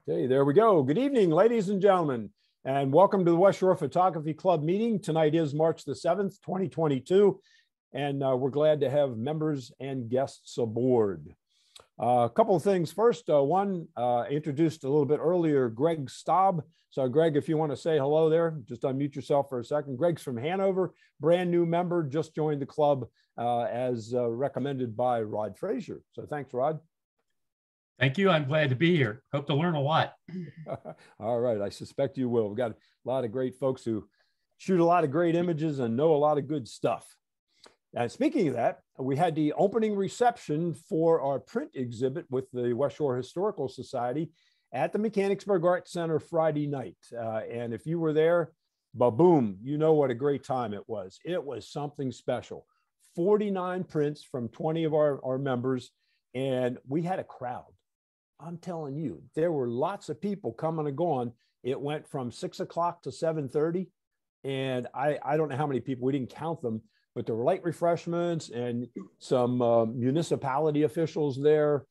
Okay, there we go. Good evening, ladies and gentlemen, and welcome to the West Shore Photography Club meeting. Tonight is March the 7th, 2022, and we're glad to have members and guests aboard. A couple of things. First, one, introduced a little bit earlier, Greg Staub. So Greg, if you want to say hello there, just unmute yourself for a second. Greg's from Hanover, brand new member, just joined the club as recommended by Rod Frazier. So thanks, Rod. Thank you. I'm glad to be here. Hope to learn a lot. All right. I suspect you will. We've got a lot of great folks who shoot a lot of great images and know a lot of good stuff. And speaking of that, we had the opening reception for our print exhibit with the West Shore Historical Society at the Mechanicsburg Art Center Friday night. And if you were there, ba-boom, you know what a great time it was. It was something special. 49 prints from 20 of our members, and we had a crowd. I'm telling you, there were lots of people coming and going. It went from 6 o'clock to 7:30. And I don't know how many people, we didn't count them, but there were light refreshments and some municipality officials there.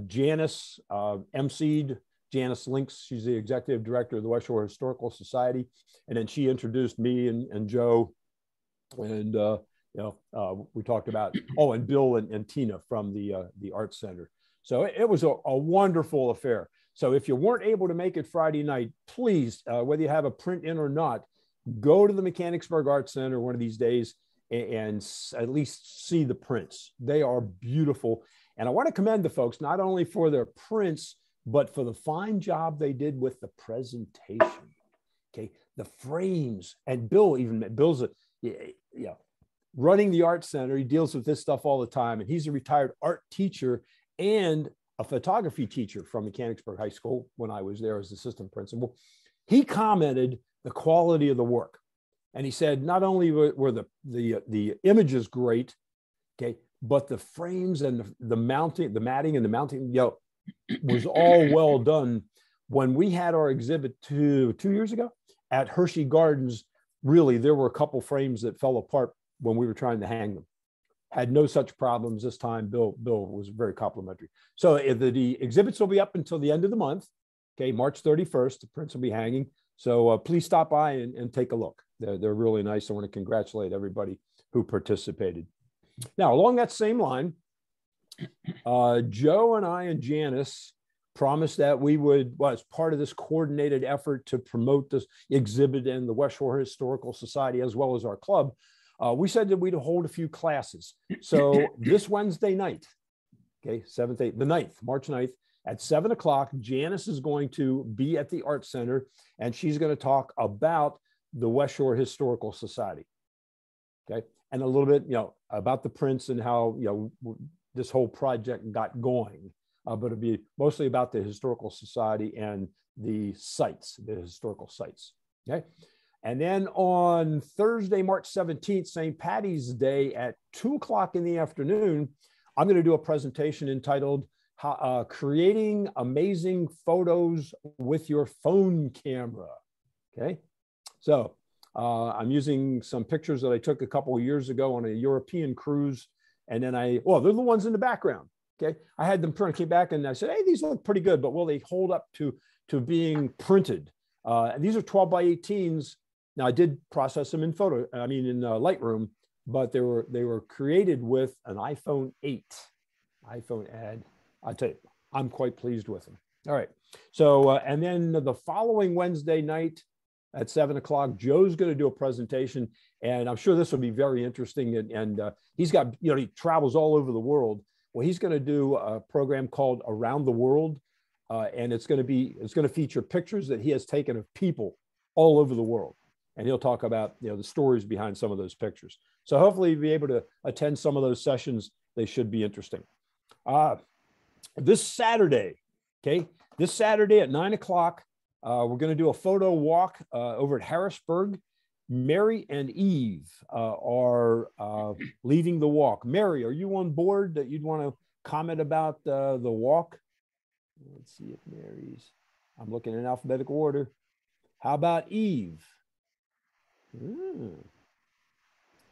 Janice emceed, Janice Links, she's the executive director of the West Shore Historical Society. And then she introduced me and Joe. And we talked about, and Bill and Tina from the Art Center. So it was a wonderful affair. So if you weren't able to make it Friday night, please, whether you have a print in or not, go to the Mechanicsburg Art Center one of these days and at least see the prints. They are beautiful. And I want to commend the folks, not only for their prints, but for the fine job they did with the presentation. Okay, the frames. And Bill's running the Art Center. He deals with this stuff all the time. And he's a retired art teacher and a photography teacher from Mechanicsburg High School when I was there as assistant principal. He commented the quality of the work. And he said, not only were the images great, okay, but the frames and the mounting, the matting and the mounting, was all well done. When we had our exhibit two years ago at Hershey Gardens, really, there were a couple frames that fell apart when we were trying to hang them. Had no such problems this time. Bill was very complimentary. So the exhibits will be up until the end of the month. Okay, March 31st, the prints will be hanging. So please stop by and take a look. They're really nice. I want to congratulate everybody who participated. Now, along that same line, Joe and I and Janice promised that we would, as part of this coordinated effort to promote this exhibit and the West Shore Historical Society, as well as our club, we said that we'd hold a few classes. So this Wednesday night, okay, 7th, 8th, the 9th, March 9th, at 7 o'clock, Janice is going to be at the Art Center, and she's going to talk about the West Shore Historical Society, okay? And a little bit, about the prints and how, this whole project got going. But it'll be mostly about the Historical Society and the sites, the historical sites, okay? And then on Thursday, March 17th, St. Patty's Day at 2 o'clock in the afternoon, I'm going to do a presentation entitled Creating Amazing Photos with Your Phone Camera. Okay. So I'm using some pictures that I took a couple of years ago on a European cruise. And then they're the ones in the background. Okay. I had them print, came back and I said, hey, these look pretty good, but will they hold up to being printed? And these are 12 by 18s. Now I did process them in Lightroom, but they were created with an iPhone 8 ad. I tell you, I'm quite pleased with them. All right. So, and then the following Wednesday night at 7 o'clock, Joe's going to do a presentation, and I'm sure this will be very interesting. And he's got, he travels all over the world. Well, he's going to do a program called Around the World, and it's going to feature pictures that he has taken of people all over the world. And he'll talk about, the stories behind some of those pictures. So hopefully you'll be able to attend some of those sessions. They should be interesting. This Saturday at 9 o'clock, we're going to do a photo walk over at Harrisburg. Mary and Eve are leading the walk. Mary, are you on board that you'd want to comment about the walk? Let's see if Mary's, I'm looking in alphabetical order. How about Eve?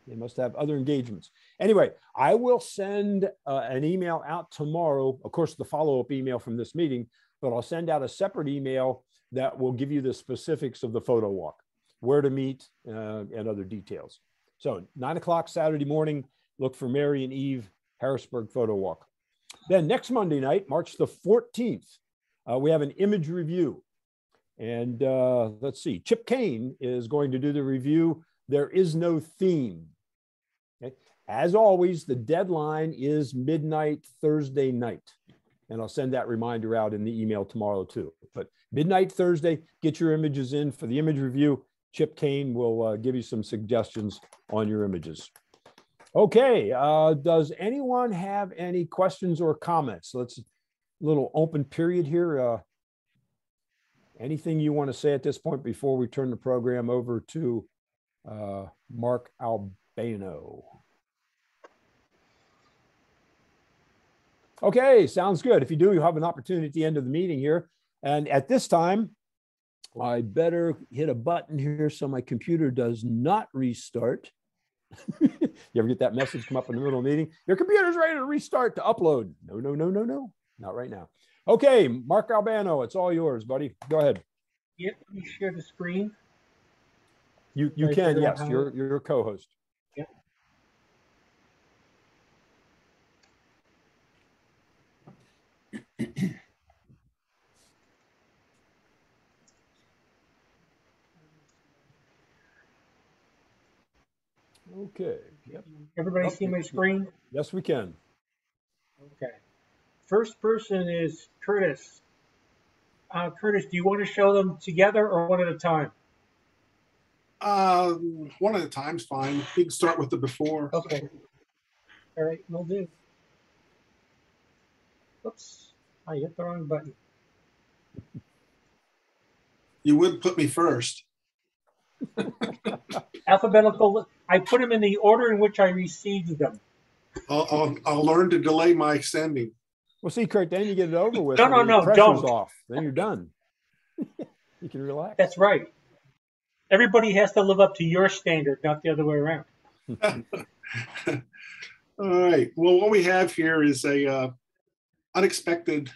They must have other engagements. Anyway, I will send an email out tomorrow, of course, the follow-up email from this meeting, but I'll send out a separate email that will give you the specifics of the photo walk, where to meet, and other details. So 9 o'clock Saturday morning, look for Mary and Eve, Harrisburg Photo Walk. Then next Monday night, March the 14th, we have an image review. And let's see, Chip Kane is going to do the review. There is no theme. Okay. As always, the deadline is midnight Thursday night. And I'll send that reminder out in the email tomorrow too. But midnight Thursday, get your images in for the image review. Chip Kane will give you some suggestions on your images. Okay, does anyone have any questions or comments? Let's a little open period here. Anything you want to say at this point before we turn the program over to Mark Albano? Okay, sounds good. If you do, you'll have an opportunity at the end of the meeting here. And at this time, I better hit a button here so my computer does not restart. You ever get that message come up in the middle of the meeting? Your computer's ready to restart to upload. No, no, no, no, no. Not right now. Okay, Mark Albano, it's all yours, buddy. Go ahead. Yep, let me share the screen. You can, yes. You're a co-host. Yep. Okay. Yep. Everybody see my screen? Yes, we can. Okay. First person is Curtis. Curtis, do you want to show them together or one at a time? One at a time's fine. You can start with the before. Okay. All right, we'll do. Oops, I hit the wrong button. You would put me first. Alphabetical. I put them in the order in which I received them. I'll learn to delay my sending. Well, see, Kurt, then you get it over with. No, pressure's don't. Off. Then you're done. You can relax. That's right. Everybody has to live up to your standard, not the other way around. All right. Well, what we have here is a unexpected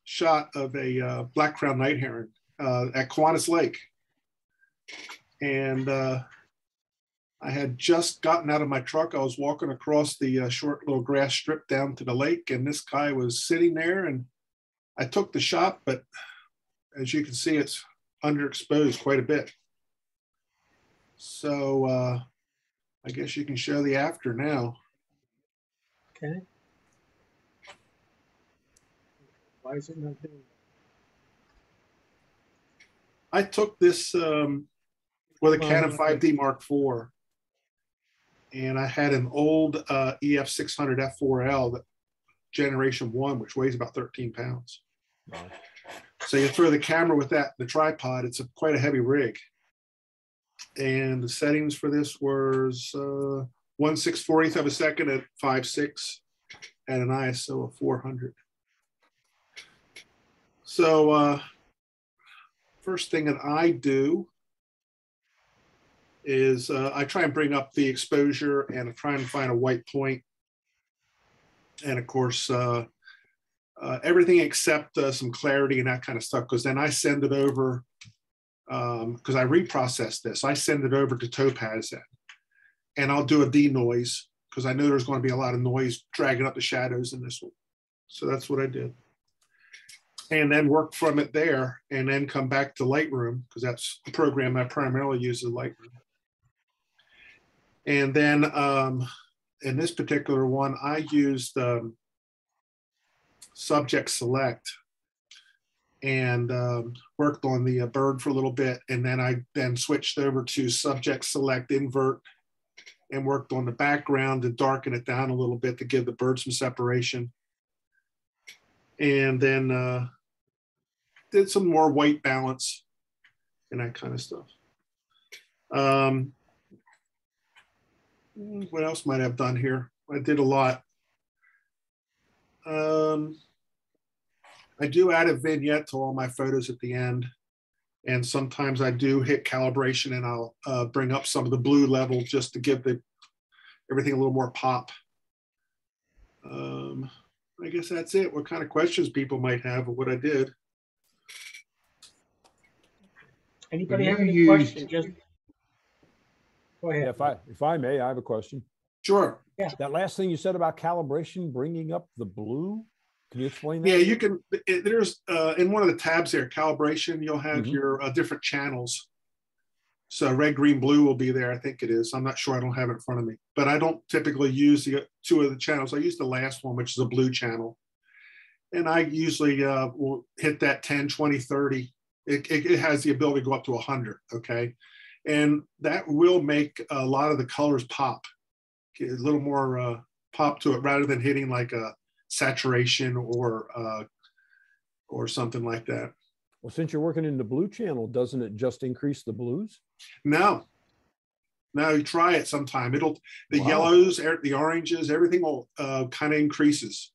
shot of a black-crowned night heron at Kiwanis Lake. And I had just gotten out of my truck. I was walking across the short little grass strip down to the lake, and this guy was sitting there, and I took the shot, but as you can see, it's underexposed quite a bit. So I guess you can show the after now. Okay. Why is it not doing that? I took this with a Canon 5D Mark IV, and I had an old EF600 F4L, that generation 1, which weighs about 13 pounds. Wow. So you throw the camera with that, the tripod, it's quite a heavy rig. And the settings for this was 1/6/40 of a second at 5.6 and an ISO of 400. So first thing that I do is I try and bring up the exposure and I try and find a white point. And of course, everything except some clarity and that kind of stuff, because then I send it over, because I reprocess this. I send it over to Topaz then, and I'll do a denoise because I know there's going to be a lot of noise dragging up the shadows in this one. So that's what I did. And then work from it there and then come back to Lightroom, because that's the program I primarily use is Lightroom. And then in this particular one, I used Subject Select and worked on the bird for a little bit. And then I switched over to Subject Select Invert and worked on the background to darken it down a little bit to give the bird some separation. And then did some more white balance and that kind of stuff. What else might I have done here? I did a lot. I do add a vignette to all my photos at the end. And sometimes I do hit calibration and I'll bring up some of the blue level just to give everything a little more pop. I guess that's it. What kind of questions people might have of what I did? Anybody You have any used- questions? Just go ahead. Yeah, if I may, I have a question. Sure. That last thing you said about calibration, bringing up the blue, can you explain that? Yeah, you can, there's in one of the tabs there, calibration, you'll have Mhm. your different channels. So red, green, blue will be there. I think it is. I'm not sure. I don't have it in front of me, but I don't typically use the two of the channels. I use the last one, which is a blue channel. And I usually will hit that 10, 20, 30. It has the ability to go up to 100. Okay. And that will make a lot of the colors pop, get a little more pop to it rather than hitting like a saturation or something like that. Well, since you're working in the blue channel, doesn't it just increase the blues? No, you try it sometime. The Wow. yellows, the oranges, everything will kind of increases.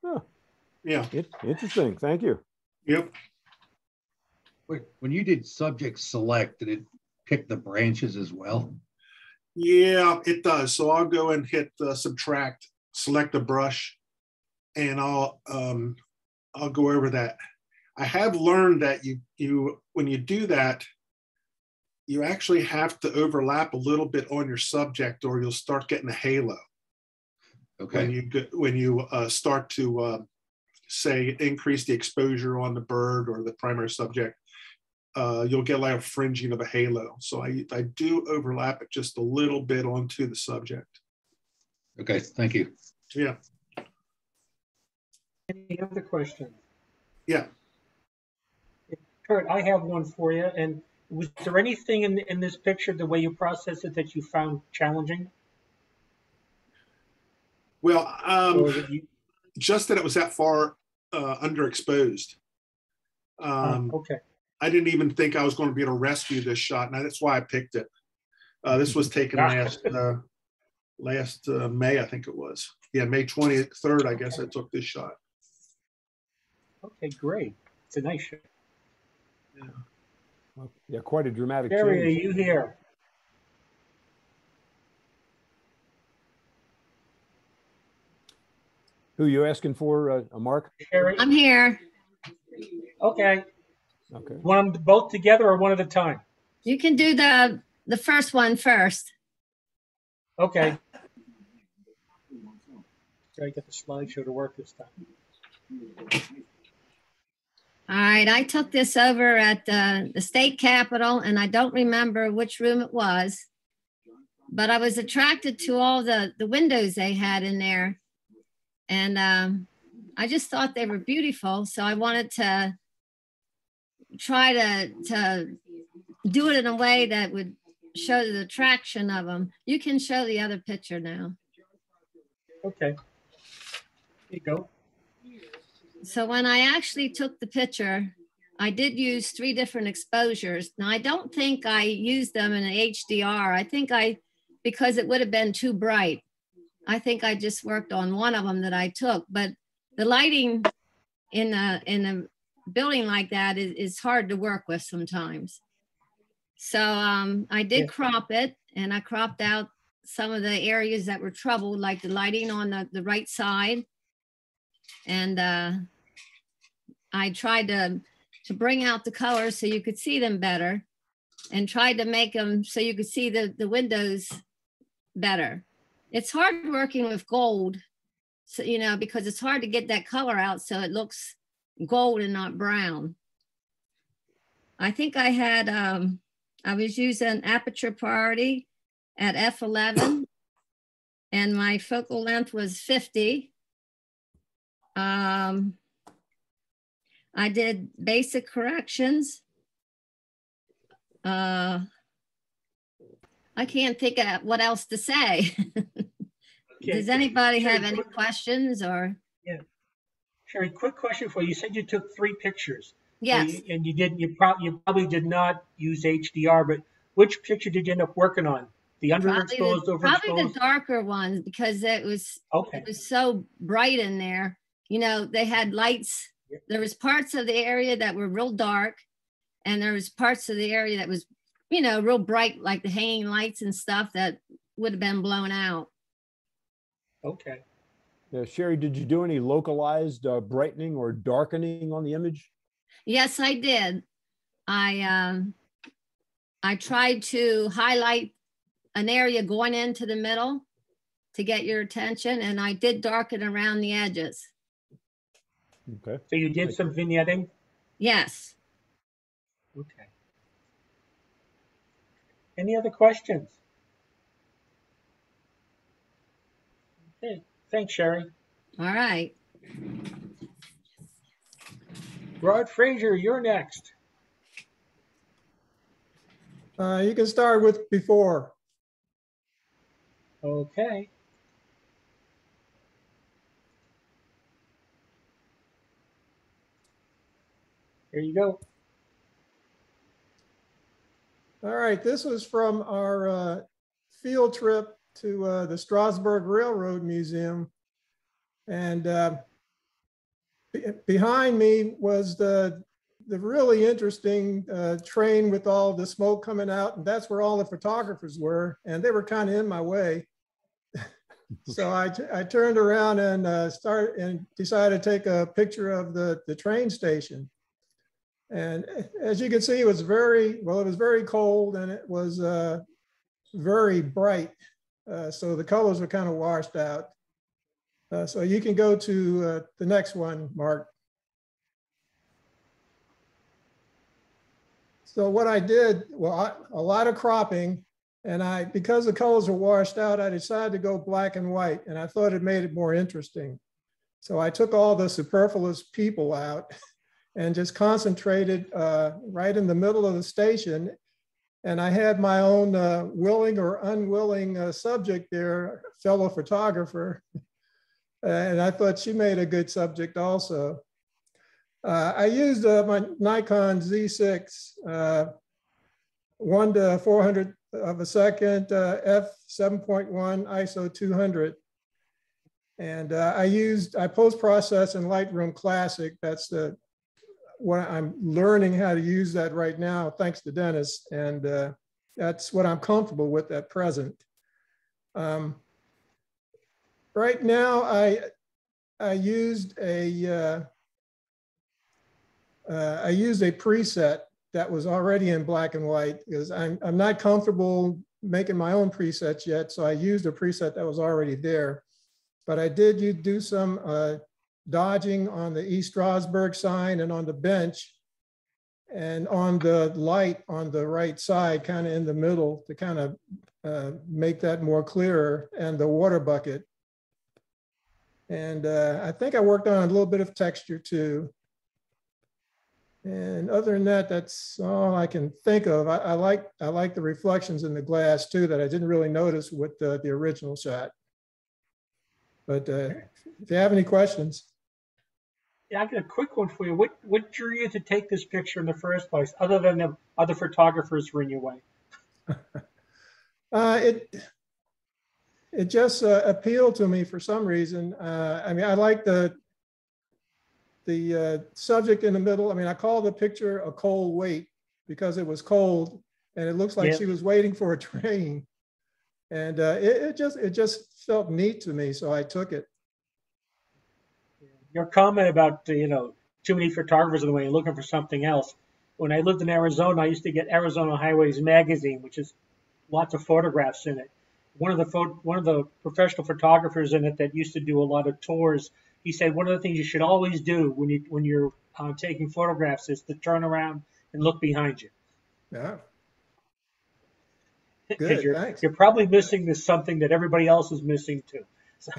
Huh. Yeah. Interesting. Thank you. Yep. When you did subject select, did it pick the branches as well? Yeah, it does. So I'll go and hit subtract, select a brush, and I'll go over that. I have learned that you when you do that, you actually have to overlap a little bit on your subject, or you'll start getting a halo. Okay. When you start to say increase the exposure on the bird or the primary subject, you'll get like a fringing of a halo. So I do overlap it just a little bit onto the subject. Okay, thank you. Yeah. Any other questions? Yeah. Kurt, I have one for you. And was there anything in this picture, the way you process it, that you found challenging? Well, Or that you, just that it was that far underexposed. okay. I didn't even think I was going to be able to rescue this shot, and that's why I picked it. This was taken last May, I think it was. Yeah, May 23rd, I guess I took this shot. Okay, great. It's a nice shot. Yeah, quite a dramatic Jerry, change. are you here? Who are you asking for, Mark? Jerry? I'm here. Okay. Okay. Want them both together or one at a time? You can do the first one first. Okay. Try to get the slideshow to work this time. All right, I took this over at the state capitol, and I don't remember which room it was, but I was attracted to all the windows they had in there. And I just thought they were beautiful. So I wanted to try to do it in a way that would show the attraction of them. You can show the other picture now. Okay. There you go. So when I actually took the picture, I did use 3 different exposures. Now, I don't think I used them in an HDR. I think because it would have been too bright, I think I just worked on one of them that I took. But the lighting in a building like that is hard to work with sometimes. So I did crop it, and I cropped out some of the areas that were troubled, like the lighting on the right side. And I tried to bring out the colors so you could see them better, and tried to make them so you could see the windows better. It's hard working with gold, so, because it's hard to get that color out so it looks gold and not brown. I think I had, I was using aperture priority at f11, and my focal length was 50. I did basic corrections. I can't think of what else to say. Okay. Does anybody have any questions or? Yeah. Sherry, quick question for you. You said you took 3 pictures. Yes. And you probably did not use HDR, but which picture did you end up working on? The underexposed, overexposed? Probably the darker ones, because it was so bright in there. They had lights. There was parts of the area that were real dark, and there was parts of the area that was, real bright, like the hanging lights and stuff that would have been blown out. Okay. Yeah, Sherry, did you do any localized brightening or darkening on the image? Yes, I did. I tried to highlight an area going into the middle to get your attention, and I did darken around the edges. Okay. So you did some vignetting? Yes. Okay. Any other questions? Okay. Thanks, Sherry. All right. Rod Frazier, you're next. You can start with before. Okay. Here you go. All right, this was from our field trip to the Strasbourg Railroad Museum. And behind me was the really interesting train with all the smoke coming out. And that's where all the photographers were. And they were kind of in my way. So I turned around and decided to take a picture of the train station. And as you can see, it was very cold and it was very bright. So the colors were kind of washed out. So you can go to the next one, Mark. So what I did, a lot of cropping, and because the colors were washed out, I decided to go black and white, and I thought it made it more interesting. So I took all the superfluous people out and just concentrated right in the middle of the station. And I had my own willing or unwilling subject there, fellow photographer. And I thought she made a good subject also. I used my Nikon Z6, 1 to 400 of a second, f7.1 ISO 200. And I post-process in Lightroom Classic. That's what I'm learning how to use that right now, thanks to Dennis. And that's what I'm comfortable with at present. Right now, I used a preset that was already in black and white because I'm not comfortable making my own presets yet. So I used a preset that was already there. But I did do some dodging on the East Strasbourg sign and on the bench and on the light on the right side, kind of in the middle to kind of make that more clearer, and the water bucket. And I think I worked on a little bit of texture too. And other than that, that's all I can think of. I like the reflections in the glass too that I didn't really notice with the original shot. But if you have any questions. Yeah, I got a quick one for you. What drew you to take this picture in the first place, other than the other photographers were in your way? It just appealed to me for some reason. I mean, I like the subject in the middle. I mean, I call the picture a cold wait because it was cold and it looks like she was waiting for a train. And it just felt neat to me, so I took it. Your comment about too many photographers in the way and looking for something else. When I lived in Arizona, I used to get Arizona Highways magazine, which is lots of photographs in it. One of the professional photographers in it that used to do a lot of tours, he said one of the things you should always do when you're taking photographs is to turn around and look behind you. Yeah. Good, you're probably missing something that everybody else is missing too. So.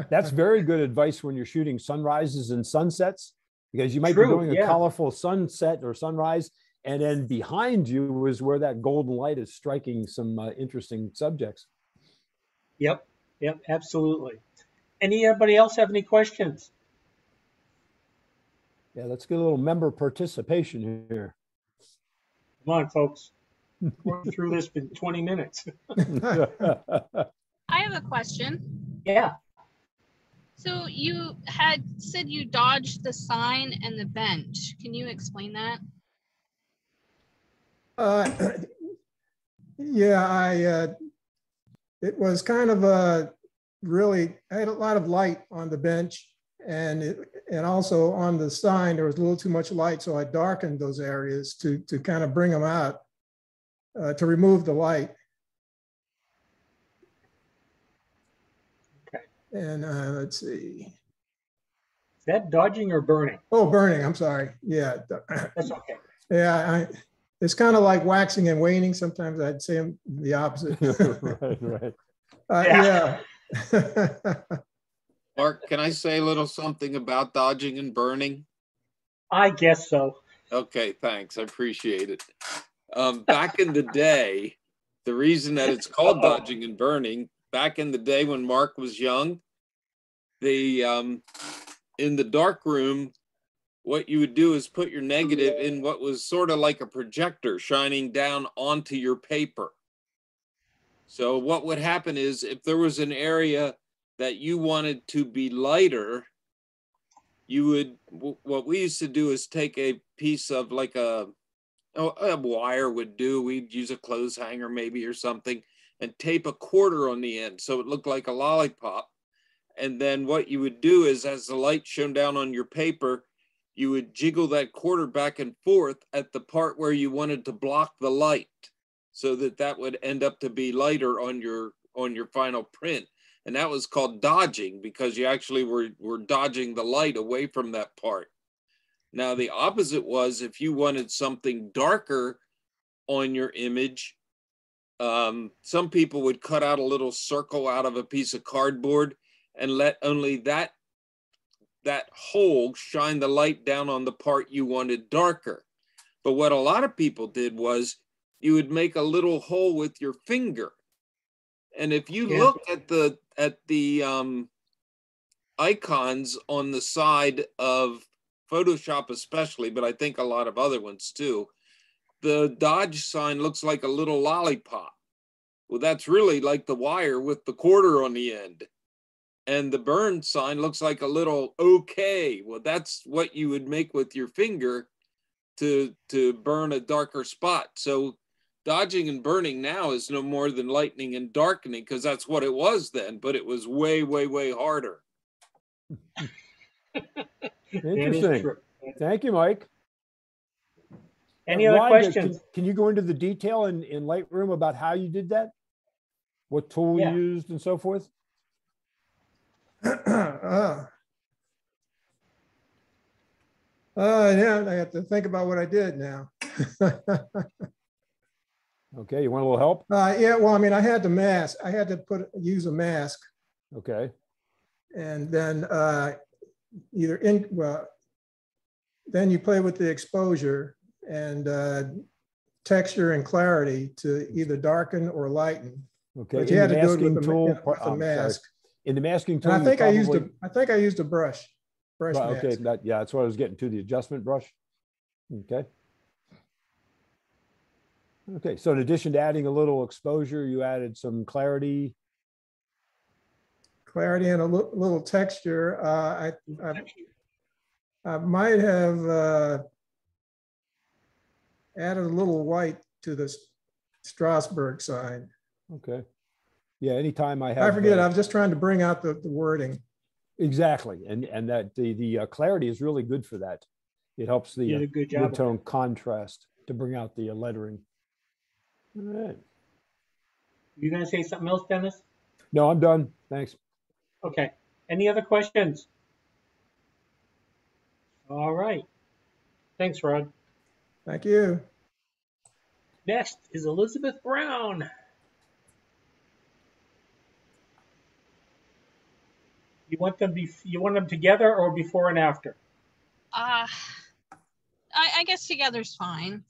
That's very good advice when you're shooting sunrises and sunsets, because you might be doing a colorful sunset or sunrise, and then behind you is where that golden light is striking some interesting subjects. Yep, absolutely. Anybody else have any questions? Yeah, let's get a little member participation here. Come on, folks. We're through this in 20 minutes. I have a question. Yeah. So you had said you dodged the sign and the bench. Can you explain that? Yeah, it was kind of I had a lot of light on the bench, and and also on the sign, there was a little too much light. So I darkened those areas to kind of bring them out, to remove the light. Okay. And let's see. Is that dodging or burning? Oh, burning, I'm sorry. Yeah. That's okay. Yeah, it's kind of like waxing and waning. Sometimes I'd say the opposite. Right. Yeah. Mark, can I say a little something about dodging and burning? I guess so. Okay, thanks. I appreciate it. Back in the day, the reason that it's called dodging and burning, back in the day when Mark was young, they in the dark room, what you would do is put your negative in what was sort of like a projector shining down onto your paper. So what would happen is if there was an area that you wanted to be lighter, you would, what we used to do is take a piece of like a wire would do, we'd use a clothes hanger maybe or something, and tape a quarter on the end so it looked like a lollipop. And then what you would do is as the light shone down on your paper, you would jiggle that quarter back and forth at the part where you wanted to block the light so that that would end up to be lighter on your final print. And that was called dodging because you actually were dodging the light away from that part. Now the opposite was if you wanted something darker on your image, some people would cut out a little circle out of a piece of cardboard and let only that hole shine the light down on the part you wanted darker. But what a lot of people did was you would make a little hole with your finger. And if you look at the icons on the side of Photoshop especially, but I think a lot of other ones too, the dodge sign looks like a little lollipop. Well, that's really like the wire with the quarter on the end. And the burn sign looks like a little okay. Well, that's what you would make with your finger to burn a darker spot. So dodging and burning now is no more than lightening and darkening because that's what it was then, but it was way, way, way harder. Interesting. Thank you, Mike. Any other questions? Can you go into the detail in Lightroom about how you did that? What tool you used and so forth? Yeah, I have to think about what I did now. Okay, you want a little help? Yeah, well, I mean, I had the mask. I had to use a mask. Okay. And then then you play with the exposure and texture and clarity to either darken or lighten. Okay. But you had to do it with the mask. In the masking tool, and I think I used a brush. Okay, that's what I was getting to, the adjustment brush. Okay. Okay, so in addition to adding a little exposure, you added some clarity. Clarity and a little texture. I might have added a little white to this Strasbourg sign. Okay. Yeah, anytime I forget, I was just trying to bring out the wording. Exactly, and that the clarity is really good for that. It helps the mid-tone contrast to bring out the lettering. All right. You gonna say something else, Dennis? No, I'm done. Thanks. Okay. Any other questions? All right. Thanks, Rod. Thank you. Next is Elizabeth Brown. You want them together or before and after? I guess together's fine.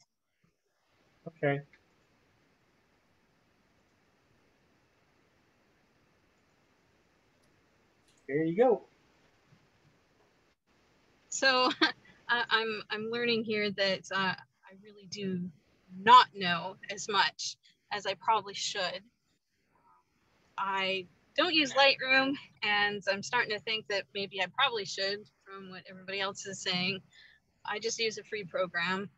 Okay. There you go. So I'm learning here that I really do not know as much as I probably should. I don't use Lightroom, and I'm starting to think that maybe I probably should from what everybody else is saying. I just use a free program,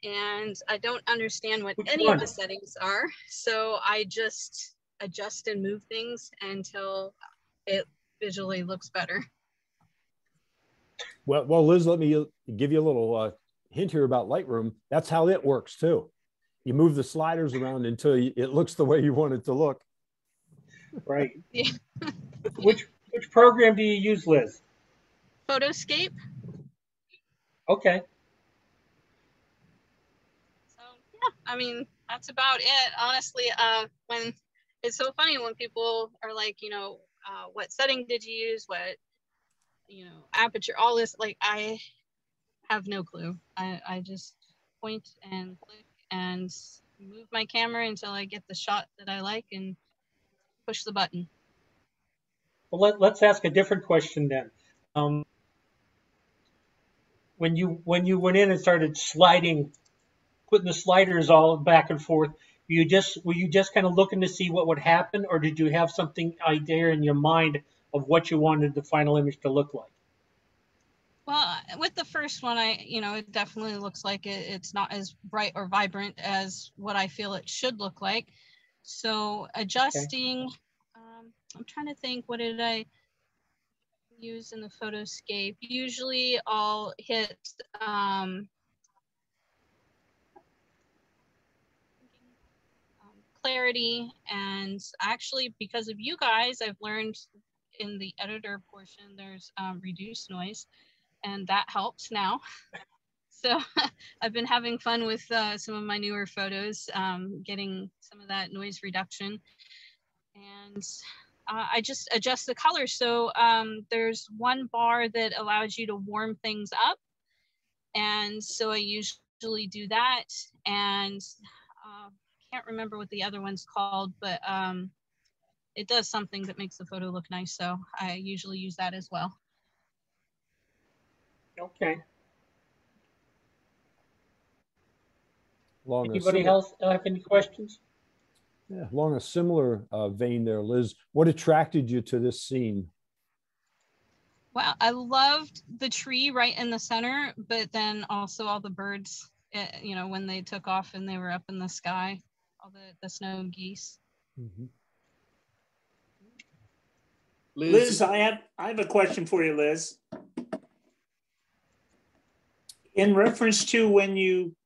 and I don't understand what any of the settings are. So I just adjust and move things until it visually looks better. Well, Liz, let me give you a little hint here about Lightroom. That's how it works too. You move the sliders around until it looks the way you want it to look. Right. Yeah. Which program do you use, Liz? Photoscape. Okay. So yeah, I mean, that's about it. Honestly, when it's so funny when people are like, what setting did you use? What, aperture, all this, like, I have no clue. I just point and click and move my camera until I get the shot that I like and push the button. Well, let's ask a different question then. When you went in and started putting the sliders all back and forth, were you just kind of looking to see what would happen, or did you have something idea in your mind of what you wanted the final image to look like? Well, with the first one, it definitely looks like it's not as bright or vibrant as what I feel it should look like. So adjusting, I'm trying to think, what did I use in the Photoscape? Usually I'll hit clarity, and actually because of you guys, I've learned in the editor portion there's reduced noise, and that helps now. So I've been having fun with some of my newer photos, getting some of that noise reduction. And I just adjust the color. So there's one bar that allows you to warm things up. And so I usually do that. And I can't remember what the other one's called, but it does something that makes the photo look nice. So I usually use that as well. Okay. Along Anybody else have any questions? Yeah, along a similar vein there, Liz, what attracted you to this scene? Well, I loved the tree right in the center, but then also all the birds, when they took off and they were up in the sky, all the snow geese. Mm-hmm. Liz, I have a question for you, Liz. In reference to when you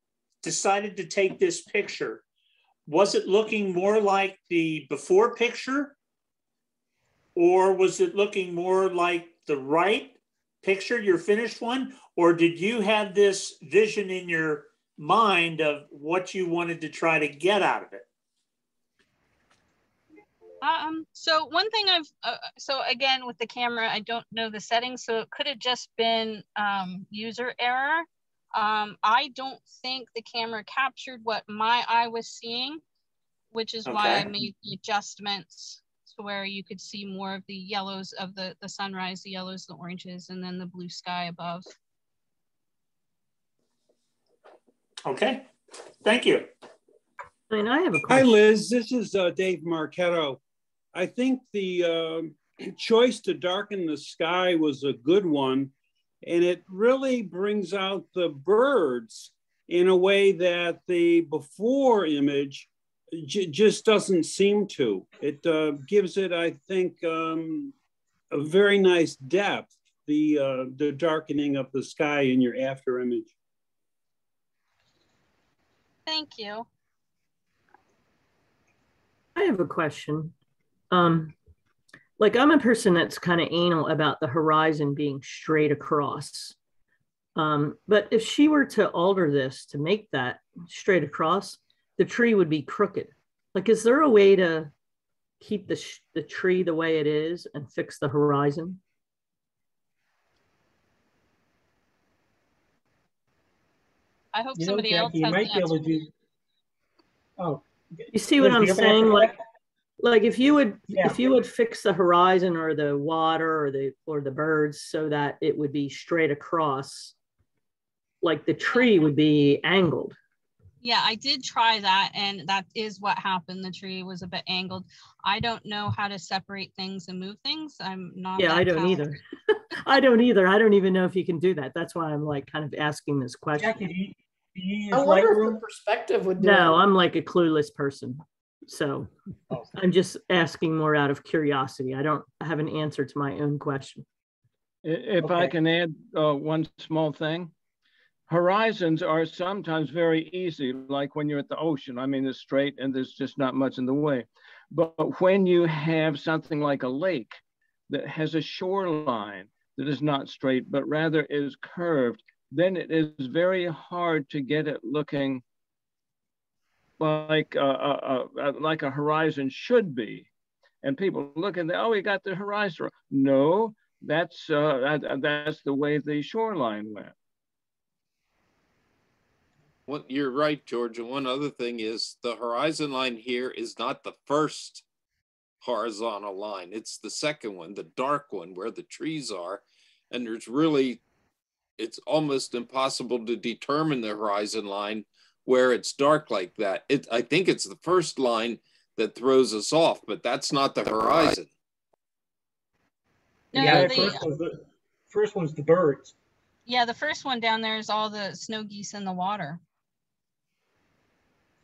decided to take this picture, was it looking more like the before picture, or was it looking more like the right picture, your finished one, or did you have this vision in your mind of what you wanted to try to get out of it? So one thing so again, with the camera, I don't know the settings, so it could have just been user error. I don't think the camera captured what my eye was seeing, which is why I made the adjustments to where you could see more of the yellows of the sunrise, the yellows, the oranges, and then the blue sky above. Okay, thank you. I mean, I have a Hi, question. Liz. This is Dave Marchetto. I think the choice to darken the sky was a good one, and it really brings out the birds in a way that the before image just doesn't seem to. It gives it, I think, a very nice depth, the darkening of the sky in your after image. Thank you. I have a question. Like, I'm a person that's kind of anal about the horizon being straight across. But if she were to alter this to make that straight across, the tree would be crooked. Like, is there a way to keep the tree the way it is and fix the horizon? I hope somebody else has you might be able to do. Oh, you see what I'm saying? Like if you would yeah. if you would fix the horizon or the water or the birds so that it would be straight across, like the tree would be angled. Yeah, I did try that, and that is what happened. The tree was a bit angled. I don't know how to separate things and move things. I'm not. Yeah, I don't either. I don't either. I don't even know if you can do that. That's why I'm like kind of asking this question. Jackie, do you use I wonder Lightroom? if the perspective would do No, it. I'm like a clueless person. So I'm just asking more out of curiosity. I don't have an answer to my own question. If I can add one small thing. Horizons are sometimes very easy, like when you're at the ocean. I mean, it's straight and there's just not much in the way. But when you have something like a lake that has a shoreline that is not straight, but rather is curved, then it is very hard to get it looking like a horizon should be. And people look and they, oh, we got the horizon. No, that's the way the shoreline went. Well, you're right, George. And one other thing is the horizon line here is not the first horizontal line. It's the second one, the dark one where the trees are. And there's really, it's almost impossible to determine the horizon line where it's dark like that. I think it's the first line that throws us off, but that's not the horizon. No, Yeah, the first one's the birds. Yeah, the first one down there is all the snow geese in the water.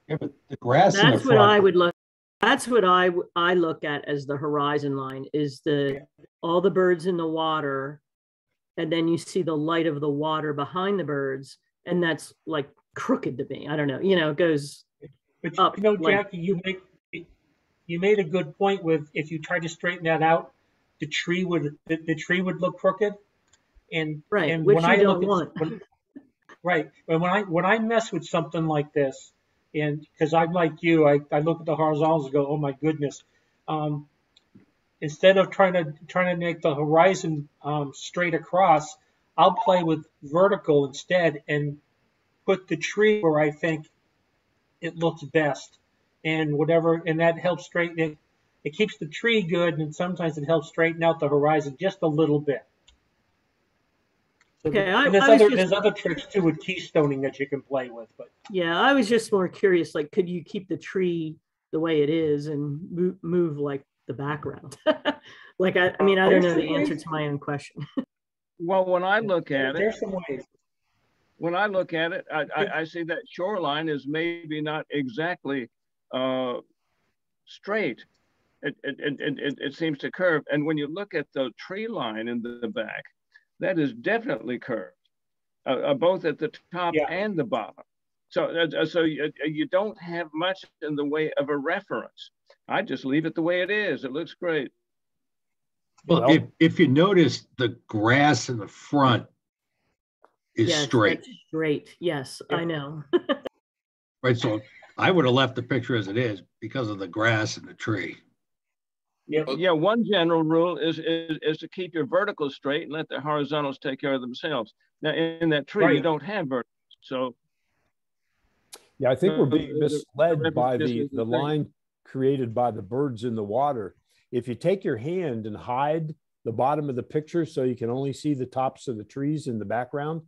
Yeah, but the grass in the That's front. what I would look. That's what I look at as the horizon line, is all the birds in the water, and then you see the light of the water behind the birds, and that's like crooked to me. I don't know, it goes But up. Jackie, you made a good point with, if you try to straighten that out, the tree would look crooked. And right, and which when you I don't look want. Right. And when I mess with something like this, and because I'm like you, I look at the horizontals and go, oh my goodness. Instead of trying to make the horizon straight across, I'll play with vertical instead and put the tree where I think it looks best, and that helps straighten it. It keeps the tree good, and sometimes it helps straighten out the horizon just a little bit. So Okay, and there's other tricks too with keystoning that you can play with, but yeah, I was just more curious, like, could you keep the tree the way it is and move like the background? Like, I mean, I don't know the answer to my own question. Well, when I look at it, there's some ways. When I look at it, I see that shoreline is maybe not exactly straight. It seems to curve. And when you look at the tree line in the back, that is definitely curved, both at the top and the bottom. So you don't have much in the way of a reference. I just leave it the way it is. It looks great. Well, if you notice, the grass in the front is straight. That's straight. Yes, I know. Right. So I would have left the picture as it is because of the grass and the tree. Yeah, one general rule is to keep your verticals straight and let the horizontals take care of themselves. Now, in that tree, you don't have verticals. So, yeah, I think we're being misled by the line created by the birds in the water. If you take your hand and hide the bottom of the picture so you can only see the tops of the trees in the background,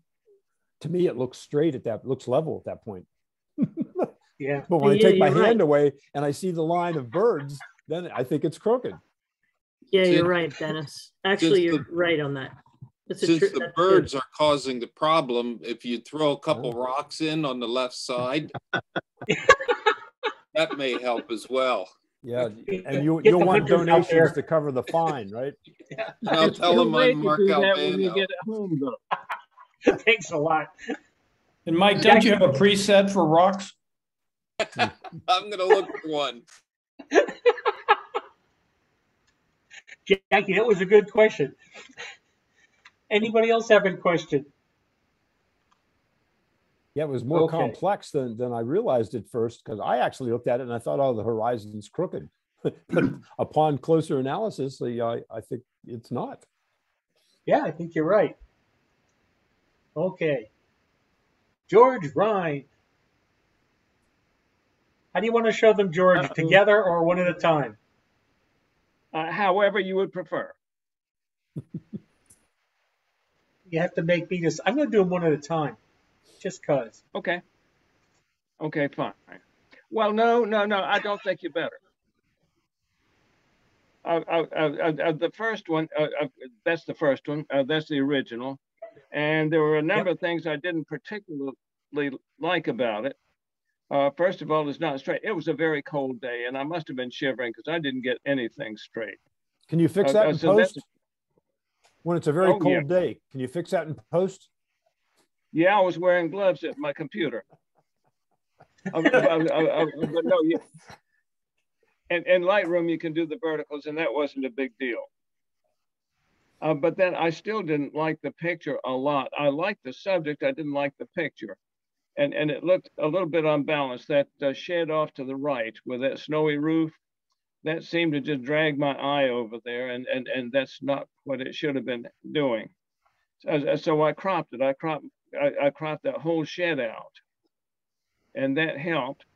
to me, it looks straight looks level at that point. Yeah. But when I take my hand away and I see the line of birds, then I think it's crooked. Yeah, you're right, Dennis. Actually, you're right on that. Since the birds are causing the problem, if you throw a couple rocks in on the left side, that may help as well. Yeah, and you'll want donations to cover the fine, right? Yeah. And I'll tell them I'm Mark Albano. When you get at home, though. Thanks a lot. And Mike, don't you have a preset for rocks? I'm going to look for one. Jackie, that was a good question. Anybody else have a question? Yeah, it was more complex than I realized at first, because I actually looked at it and I thought, oh, the horizon's crooked. But upon closer analysis, I think it's not. Yeah, I think you're right. Okay. George Ryan. How do you want to show them, George? Together or one at a time? However you would prefer. You have to make me this. I'm going to do them one at a time, just cause. Okay. Okay, fine. Well, no, I don't think you better. The first one, that's the first one. That's the original. And there were a number of things I didn't particularly like about it. First of all, it's not straight. It was a very cold day, and I must have been shivering because I didn't get anything straight. Can you fix that in post? when it's a very cold day. Can you fix that in post? Yeah, I was wearing gloves at my computer. But no, in Lightroom, you can do the verticals, and that wasn't a big deal. But then I still didn't like the picture a lot. I liked the subject, I didn't like the picture. And it looked a little bit unbalanced. That shed off to the right with that snowy roof, that seemed to just drag my eye over there, and that's not what it should have been doing. So I cropped it. I cropped that whole shed out, and that helped.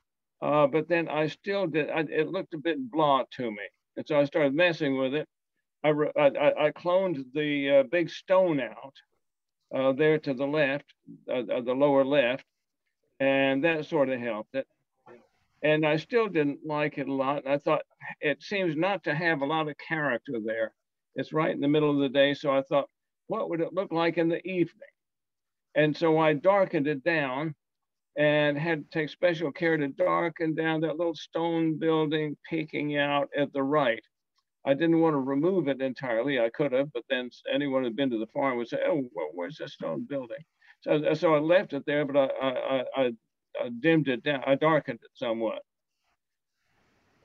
But then I still did. It looked a bit blah to me, and so I started messing with it. I cloned the big stone out there to the left, the lower left, and that sort of helped it. And I still didn't like it a lot. And I thought, it seems not to have a lot of character there. It's right in the middle of the day. So I thought, what would it look like in the evening? And so I darkened it down and had to take special care to darken down that little stone building peeking out at the right. I didn't want to remove it entirely. I could have, but then anyone who'd been to the farm would say, oh, where's that stone building? So I left it there, but I dimmed it down. I darkened it somewhat.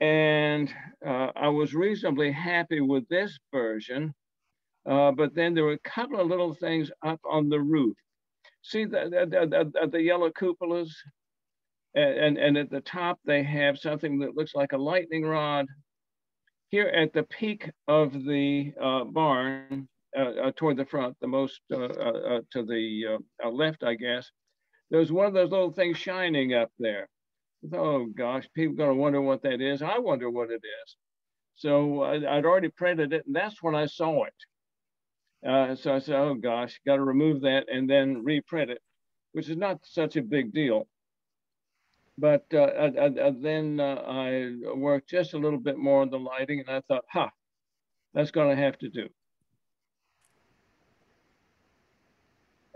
And I was reasonably happy with this version, but then there were a couple of little things up on the roof. See the yellow cupolas? And at the top, they have something that looks like a lightning rod. Here at the peak of the barn, toward the front, the most to the left, I guess, there's one of those little things shining up there. Oh gosh, people are going to wonder what that is. I wonder what it is. So I'd already printed it, and that's when I saw it. So I said, oh gosh, got to remove that and then reprint it, which is not such a big deal. But then I worked just a little bit more on the lighting, and I thought, that's going to have to do.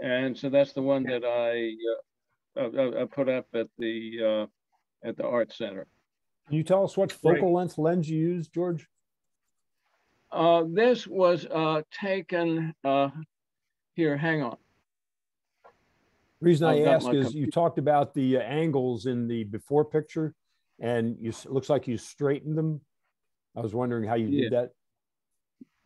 And so that's the one that I put up at the art center. Can you tell us what focal length lens you used, George? This was taken here. Hang on. The reason I ask is you talked about the angles in the before picture, and it looks like you straightened them. I was wondering how you did that.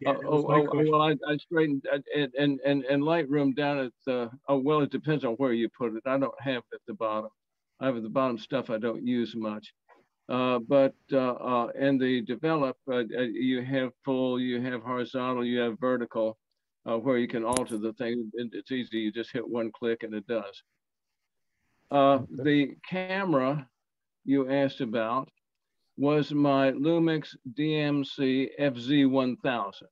Yeah, well, I straightened and Lightroom down at the, well, it depends on where you put it. I don't have it at the bottom. I have at the bottom stuff I don't use much. But in the develop, you have full, you have horizontal, you have vertical, where you can alter the thing. It's easy. You just hit one click and it does. The camera you asked about was my Lumix DMC FZ1000.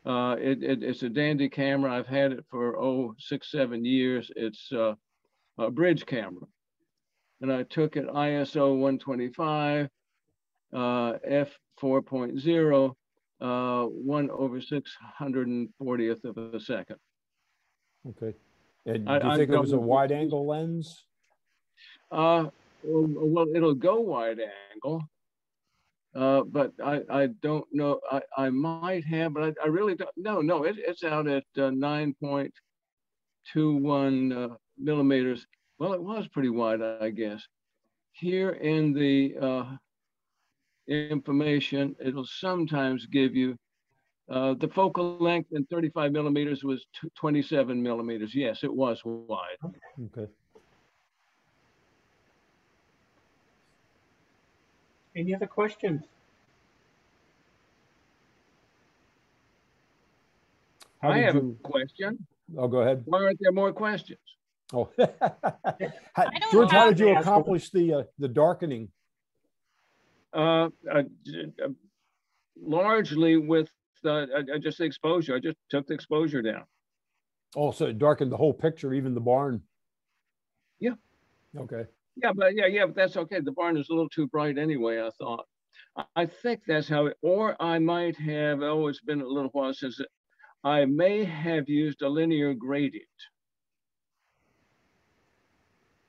It's a dandy camera. I've had it for 6-7 years. It's a bridge camera. And I took it ISO 125, f4.0, 1/640th of a second. Okay. And do you think it was a wide angle lens? Well, it'll go wide angle, but I don't know. I might have, but I really don't. No, it's out at 9.21 millimeters. Well, it was pretty wide, I guess. Here in the information, it'll sometimes give you the focal length in 35 millimeters was 27 millimeters. Yes, it was wide. Okay. Any other questions? I have a question. Oh, go ahead. Why aren't there more questions? Oh, George, how did you accomplish the darkening? Largely with just the exposure. I just took the exposure down. Oh, so it darkened the whole picture, even the barn. Yeah. Okay. Yeah, but that's okay. The barn is a little too bright anyway, I thought. I think that's how it, or I might have, it's been a little while since I may have used a linear gradient.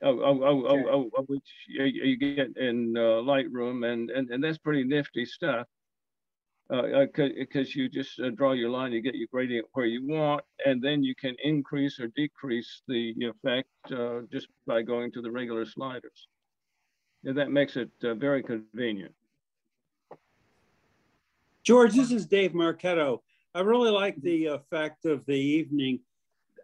Which you get in Lightroom, and that's pretty nifty stuff. because you just draw your line, you get your gradient where you want, and then you can increase or decrease the effect just by going to the regular sliders. And that makes it very convenient. George, this is Dave Marchetto. I really like the effect of the evening.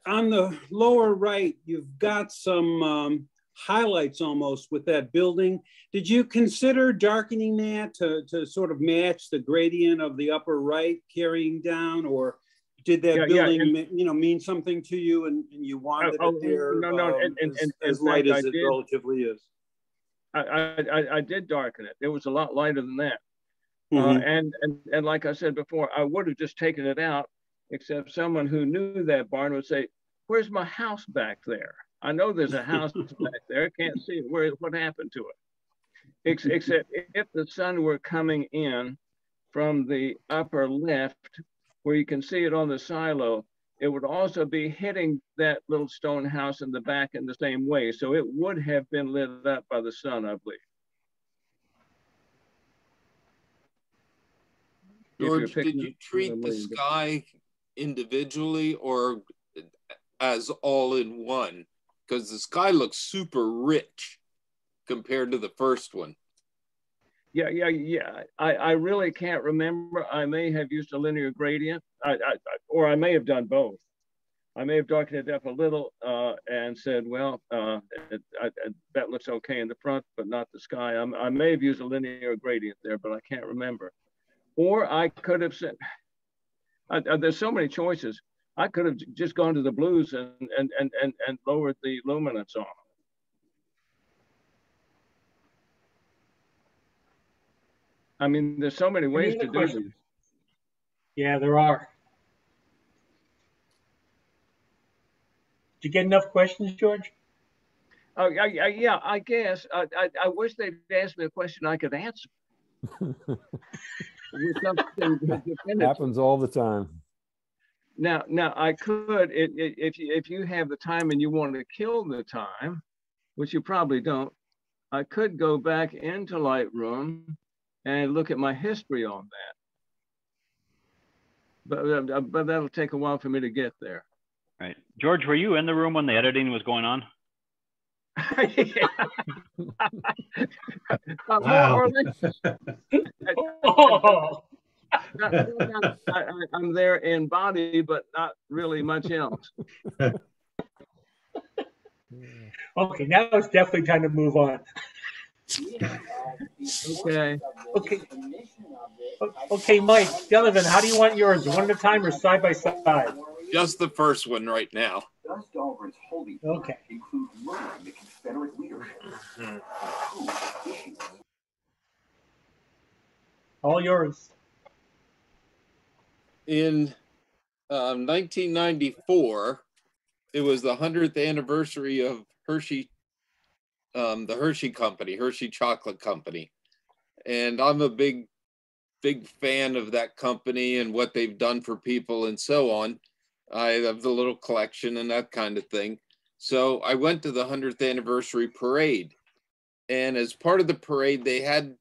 On the lower right, you've got some highlights almost with that building. Did you consider darkening that to sort of match the gradient of the upper right carrying down, or did that building mean something to you and you wanted it there as light as it relatively is? I did darken it. It was a lot lighter than that. And like I said before, I would have just taken it out, except someone who knew that barn would say, "Where's my house back there? I know there's a house back there. Can't see it. What happened to it?" Except if the sun were coming in from the upper left, where you can see it on the silo, it would also be hitting that little stone house in the back in the same way. So it would have been lit up by the sun, I believe. George, did you treat the sky individually or as all in one? Because the sky looks super rich compared to the first one. Yeah. I really can't remember. I may have used a linear gradient, or I may have done both. I may have darkened it up a little and said, well, that looks okay in the front, but not the sky. I may have used a linear gradient there, but I can't remember. Or I could have said, there's so many choices. I could have just gone to the blues and lowered the luminance on them. I mean, there's so many ways to do this. Yeah, there are. Did you get enough questions, George? Oh, yeah, I guess. I wish they'd asked me a question I could answer. With something happens all the time. Now I could, if you have the time and you want to kill the time, which you probably don't, I could go back into Lightroom and look at my history on that. But that'll take a while for me to get there. Right. George, were you in the room when the editing was going on? Wow. I'm there in body, but not really much else. Okay, now it's definitely time to move on. Okay, Mike, Donovan, how do you want yours? One at a time or side by side? Just the first one right now. Okay. All yours. In 1994, it was the 100th anniversary of Hershey, the Hershey Company, Hershey Chocolate Company. And I'm a big fan of that company and what they've done for people and so on. I have the little collection and that kind of thing. So I went to the 100th anniversary parade. And as part of the parade, they had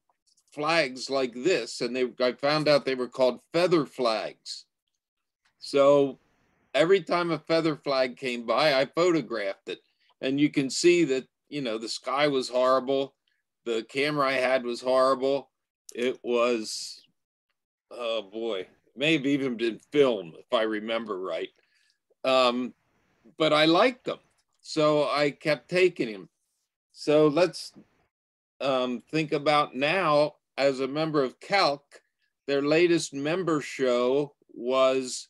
flags like this. And I found out they were called feather flags. So every time a feather flag came by, I photographed it. And you can see that, you know, the sky was horrible. The camera I had was horrible. It was, oh boy, may have even been filmed if I remember right. But I liked them. So I kept taking him. So let's think about now, as a member of Calc, their latest member show was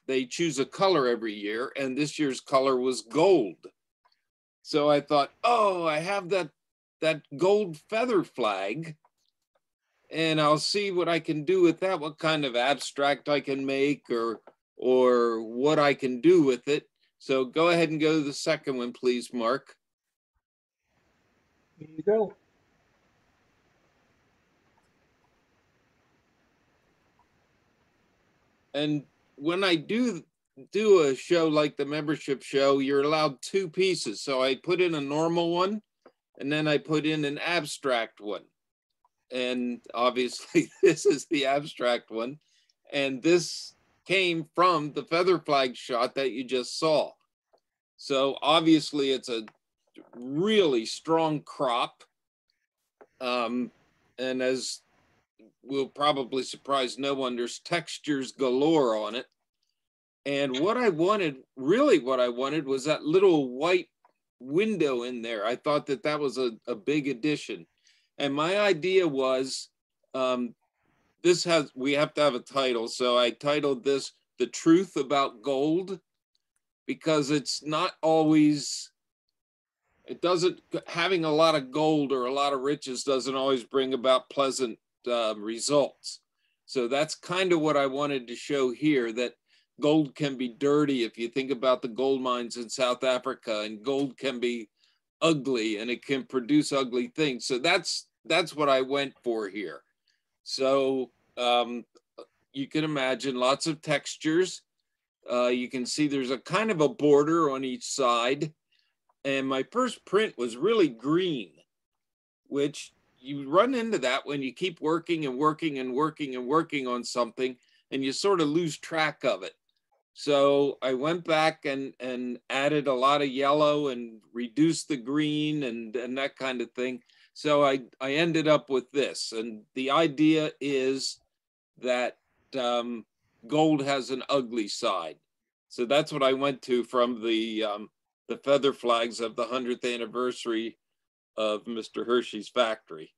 they choose a color every year, and this year's color was gold. So I thought, oh, I have that gold feather flag, and I'll see what I can do with that, what kind of abstract I can make or what I can do with it. So go ahead and go to the second one, please, Mark. Here you go. And when I do a show like the membership show, you're allowed 2 pieces. So I put in a normal one, and then I put in an abstract one. and obviously this is the abstract one. And this came from the feather flag shot that you just saw. So obviously it's a really strong crop. And as will probably surprise no one, there's textures galore on it. And what I wanted, really what I wanted, was that little white window in there. I thought that that was a big addition. And my idea was, we have to have a title. So I titled this "The Truth About Gold," because it's not always, having a lot of gold or a lot of riches doesn't always bring about pleasant results. So that's kind of what I wanted to show here, that gold can be dirty if you think about the gold mines in South Africa, and gold can be ugly and it can produce ugly things. So that's what I went for here. So you can imagine lots of textures. You can see there's a kind of a border on each side. And my first print was really green, which you run into that when you keep working and working and working and working on something, and you sort of lose track of it. So I went back and added a lot of yellow and reduced the green and that kind of thing. So I ended up with this. And the idea is that gold has an ugly side. So that's what I went to from the feather flags of the 100th anniversary of Mr. Hershey's factory.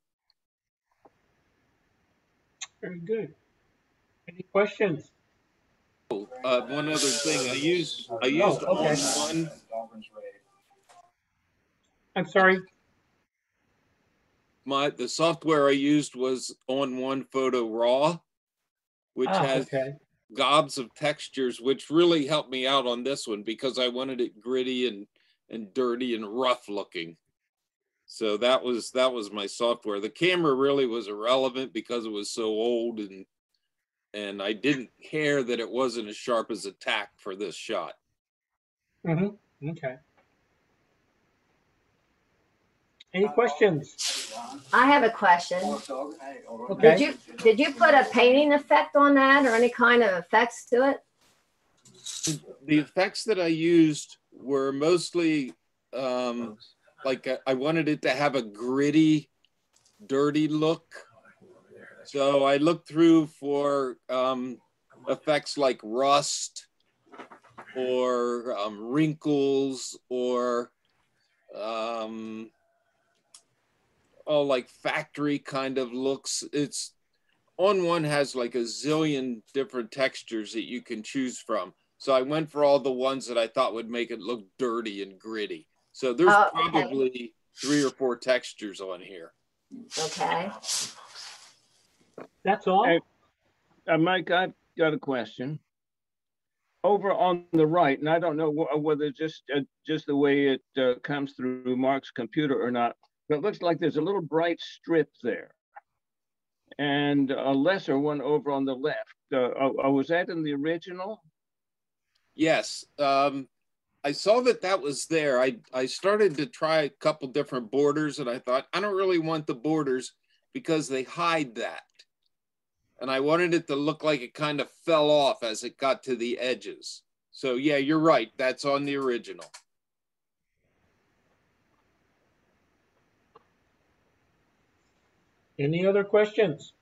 Very good. Any questions? One other thing, I used okay. On1. I'm sorry. The software I used was On1 Photo Raw, which has gobs of textures, which really helped me out on this one because I wanted it gritty and dirty and rough looking. So that was my software. The camera really was irrelevant because it was so old, and I didn't care that it wasn't as sharp as a tack for this shot. Mm-hmm. Okay. Any questions? I have a question. Okay. Did you put a painting effect on that or any kind of effects to it? The effects that I used were mostly like I wanted it to have a gritty, dirty look. So I looked through for effects like rust or wrinkles or like factory kind of looks. It's On1 has like a zillion different textures that you can choose from. So I went for all the ones that I thought would make it look dirty and gritty. So there's probably 3 or 4 textures on here. Okay. That's all? Hey, Mike, I've got a question. Over on the right, and I don't know whether just the way it comes through Mark's computer or not, but it looks like there's a little bright strip there and a lesser one over on the left. Was that in the original? Yes. I saw that was there. I started to try a couple different borders, and I thought, I don't really want the borders because they hide that. And I wanted it to look like it kind of fell off as it got to the edges. So yeah, you're right. That's on the original. Any other questions?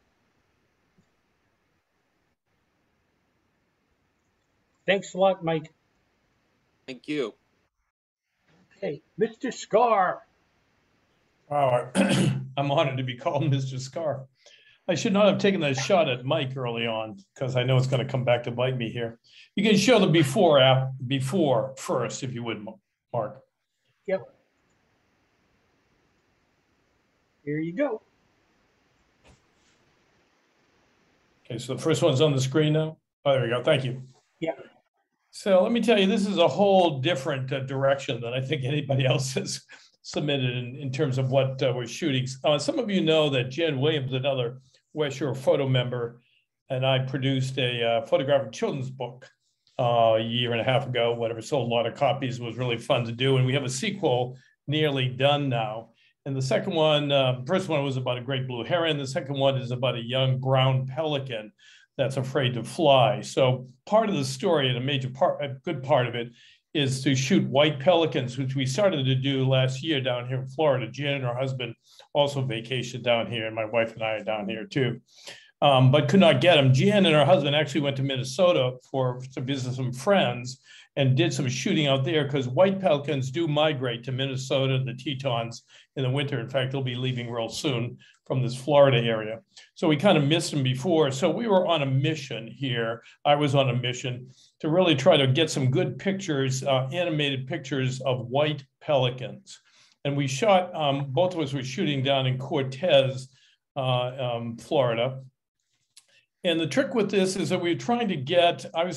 Thanks a lot, Mike. Thank you. Okay, Mr. Scar. Wow, I'm honored to be called Mr. Scar. I should not have taken that shot at Mike early on because I know it's going to come back to bite me here. You can show the before first, if you would, Mark. Yep. Here you go. Okay, so the first one's on the screen now. Oh, there we go. Thank you. Yeah. So let me tell you, this is a whole different direction than I think anybody else has submitted in terms of what we're shooting. Some of you know that Jen Williams, another West Shore photo member, and I produced a photographic children's book a year and a half ago, whatever, sold a lot of copies, was really fun to do. And we have a sequel nearly done now. And the second one, first one was about a great blue heron. The second one is about a young brown pelican that's afraid to fly. So part of the story, and a good part of it, is to shoot white pelicans, which we started to do last year down here in Florida. Jan and her husband also vacationed down here, and my wife and I are down here too, but could not get them. Jan and her husband actually went to Minnesota to visit some friends and did some shooting out there, because white pelicans do migrate to Minnesota, the Tetons, in the winter. In fact, they'll be leaving real soon from this Florida area. So we kind of missed them before. So we were on a mission here. I was on a mission to really try to get some good pictures, animated pictures of white pelicans. And we shot, both of us were shooting down in Cortez, Florida. And the trick with this is that I was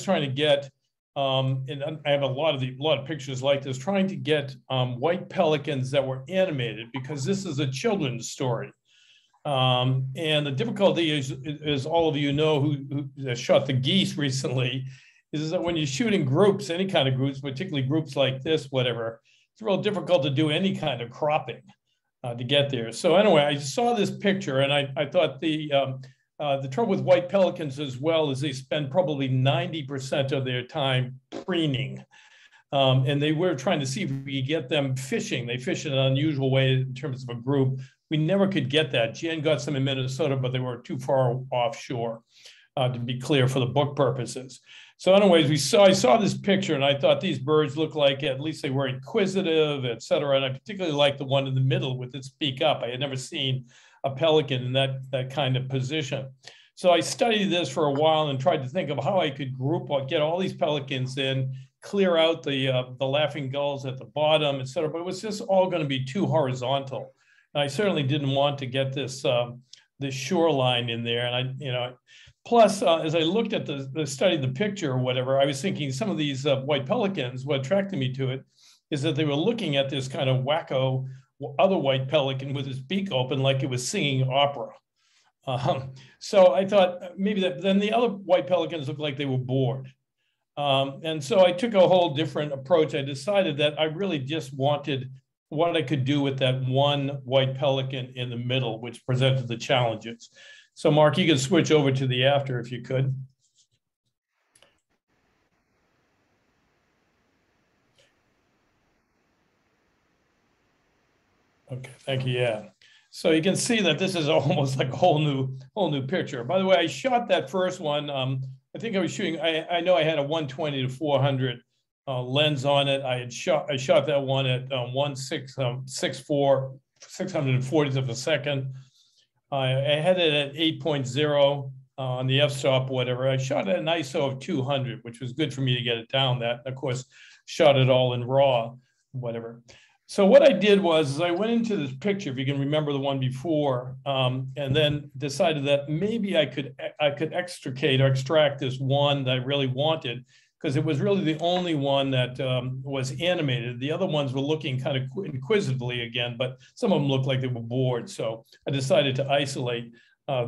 trying to get, and I have a lot of pictures like this, trying to get white pelicans that were animated, because this is a children's story. And the difficulty is all of you know who shot the geese recently, is that when you're shooting groups, any kind of groups, particularly groups like this, whatever, it's real difficult to do any kind of cropping to get there. So anyway, I saw this picture, and I thought the trouble with white pelicans as well is they spend probably 90% of their time preening. And they were trying to see if we could get them fishing. They fish in an unusual way in terms of a group. We never could get that. Jan got some in Minnesota, but they were too far offshore, to be clear, for the book purposes. So anyways, I saw this picture, and I thought these birds looked like, at least they were inquisitive, et cetera. And I particularly liked the one in the middle with its beak up. I had never seen a pelican in that kind of position. So I studied this for a while and tried to think of how I could get all these pelicans in, clear out the laughing gulls at the bottom, et cetera. But it was just all going to be too horizontal. And I certainly didn't want to get this shoreline in there. And plus, as I looked at studied the picture or whatever, I was thinking some of these white pelicans, what attracted me to it is that they were looking at this kind of wacko other white pelican with his beak open like it was singing opera. So I thought maybe then the other white pelicans looked like they were bored. And so I took a whole different approach. I decided that I really just wanted what I could do with that one white pelican in the middle, which presented the challenges. So Mark, you can switch over to the after if you could. Okay, thank you. Yeah. So you can see that this is almost like a whole new picture. By the way, I shot that first one. I think I was shooting, I know I had a 120 to 400 lens on it. I shot that one at 640th of a second. I had it at 8.0 on the f-stop, whatever. I shot at an ISO of 200, which was good for me to get it down that. Of course, shot it all in RAW, whatever. So what I did was I went into this picture, if you can remember the one before, and then decided that maybe I could extricate or extract this one that I really wanted, because it was really the only one that was animated. The other ones were looking kind of inquisitively again, but some of them looked like they were bored. So I decided to isolate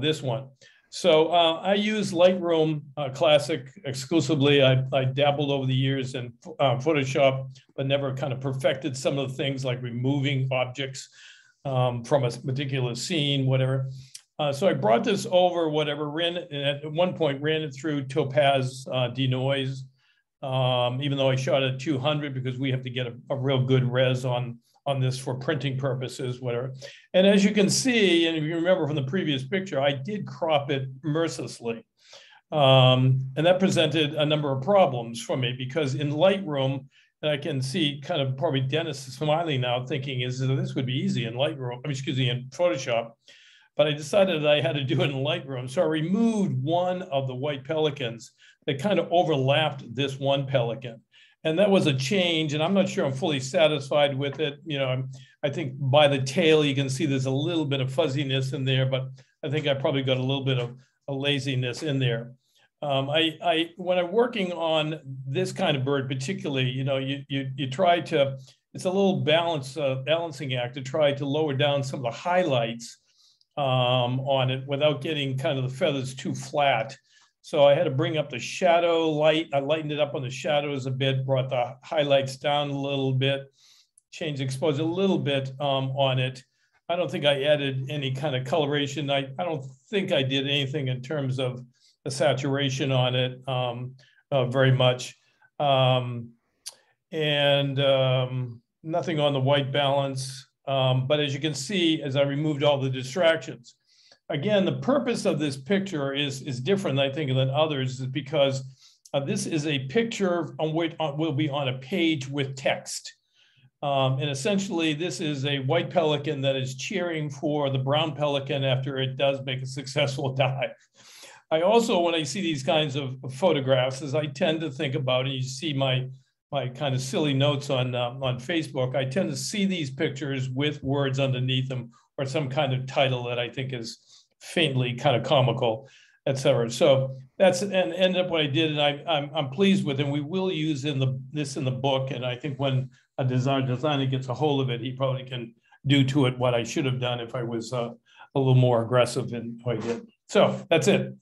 this one. So I use Lightroom Classic exclusively. I dabbled over the years in Photoshop, but never kind of perfected some of the things like removing objects from a particular scene, whatever. So I brought this over, whatever, and at one point ran it through Topaz denoise, even though I shot at 200 because we have to get a real good res on this for printing purposes, whatever. And as you can see, and if you remember from the previous picture, I did crop it mercilessly. And that presented a number of problems for me because in Lightroom, and I can see kind of probably Dennis is smiling now thinking is that this would be easy in Lightroom, in Photoshop. But I decided that I had to do it in Lightroom. So I removed one of the white pelicans that kind of overlapped this one pelican. And that was a change, and I'm not sure I'm fully satisfied with it. I think by the tail, you can see there's a little bit of fuzziness in there, but I think I probably got a little bit of a laziness in there. When I'm working on this kind of bird, particularly, you try to, it's a little balancing act to try to lower down some of the highlights on it without getting kind of the feathers too flat. So I had to bring up the shadow light. I lightened it up on the shadows a bit, brought the highlights down a little bit, changed exposure a little bit on it. I don't think I added any kind of coloration. I don't think I did anything in terms of the saturation on it very much. Nothing on the white balance. But as you can see, as I removed all the distractions, again, the purpose of this picture is different, I think, than others, is because this is a picture on which will be on a page with text. And essentially, this is a white pelican that is cheering for the brown pelican after it does make a successful dive. I also, when I see these kinds of photographs, as I tend to think about, and you see my kind of silly notes on Facebook, I tend to see these pictures with words underneath them or some kind of title that I think is faintly kind of comical, et cetera. So that's and ended up what I did, and I'm pleased with it. And we will use this in the book, and I think when a designer gets a hold of it, he probably can do to it what I should have done if I was a little more aggressive in what I did. So that's it.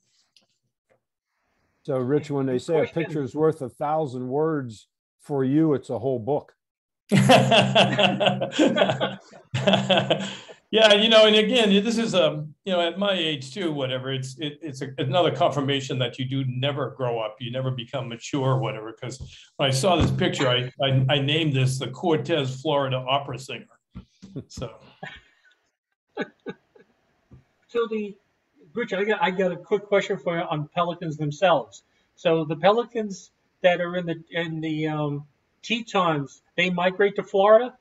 So Rich, when they say a picture is worth 1,000 words, for you, it's a whole book. Yeah, and again, this is at my age too, whatever. It's another confirmation that you do never grow up, you never become mature, or whatever. Because when I saw this picture, I named this the Cortez, Florida opera singer. So, Rich, I got a quick question for you on pelicans themselves. So the pelicans that are in the Tetons, they migrate to Florida?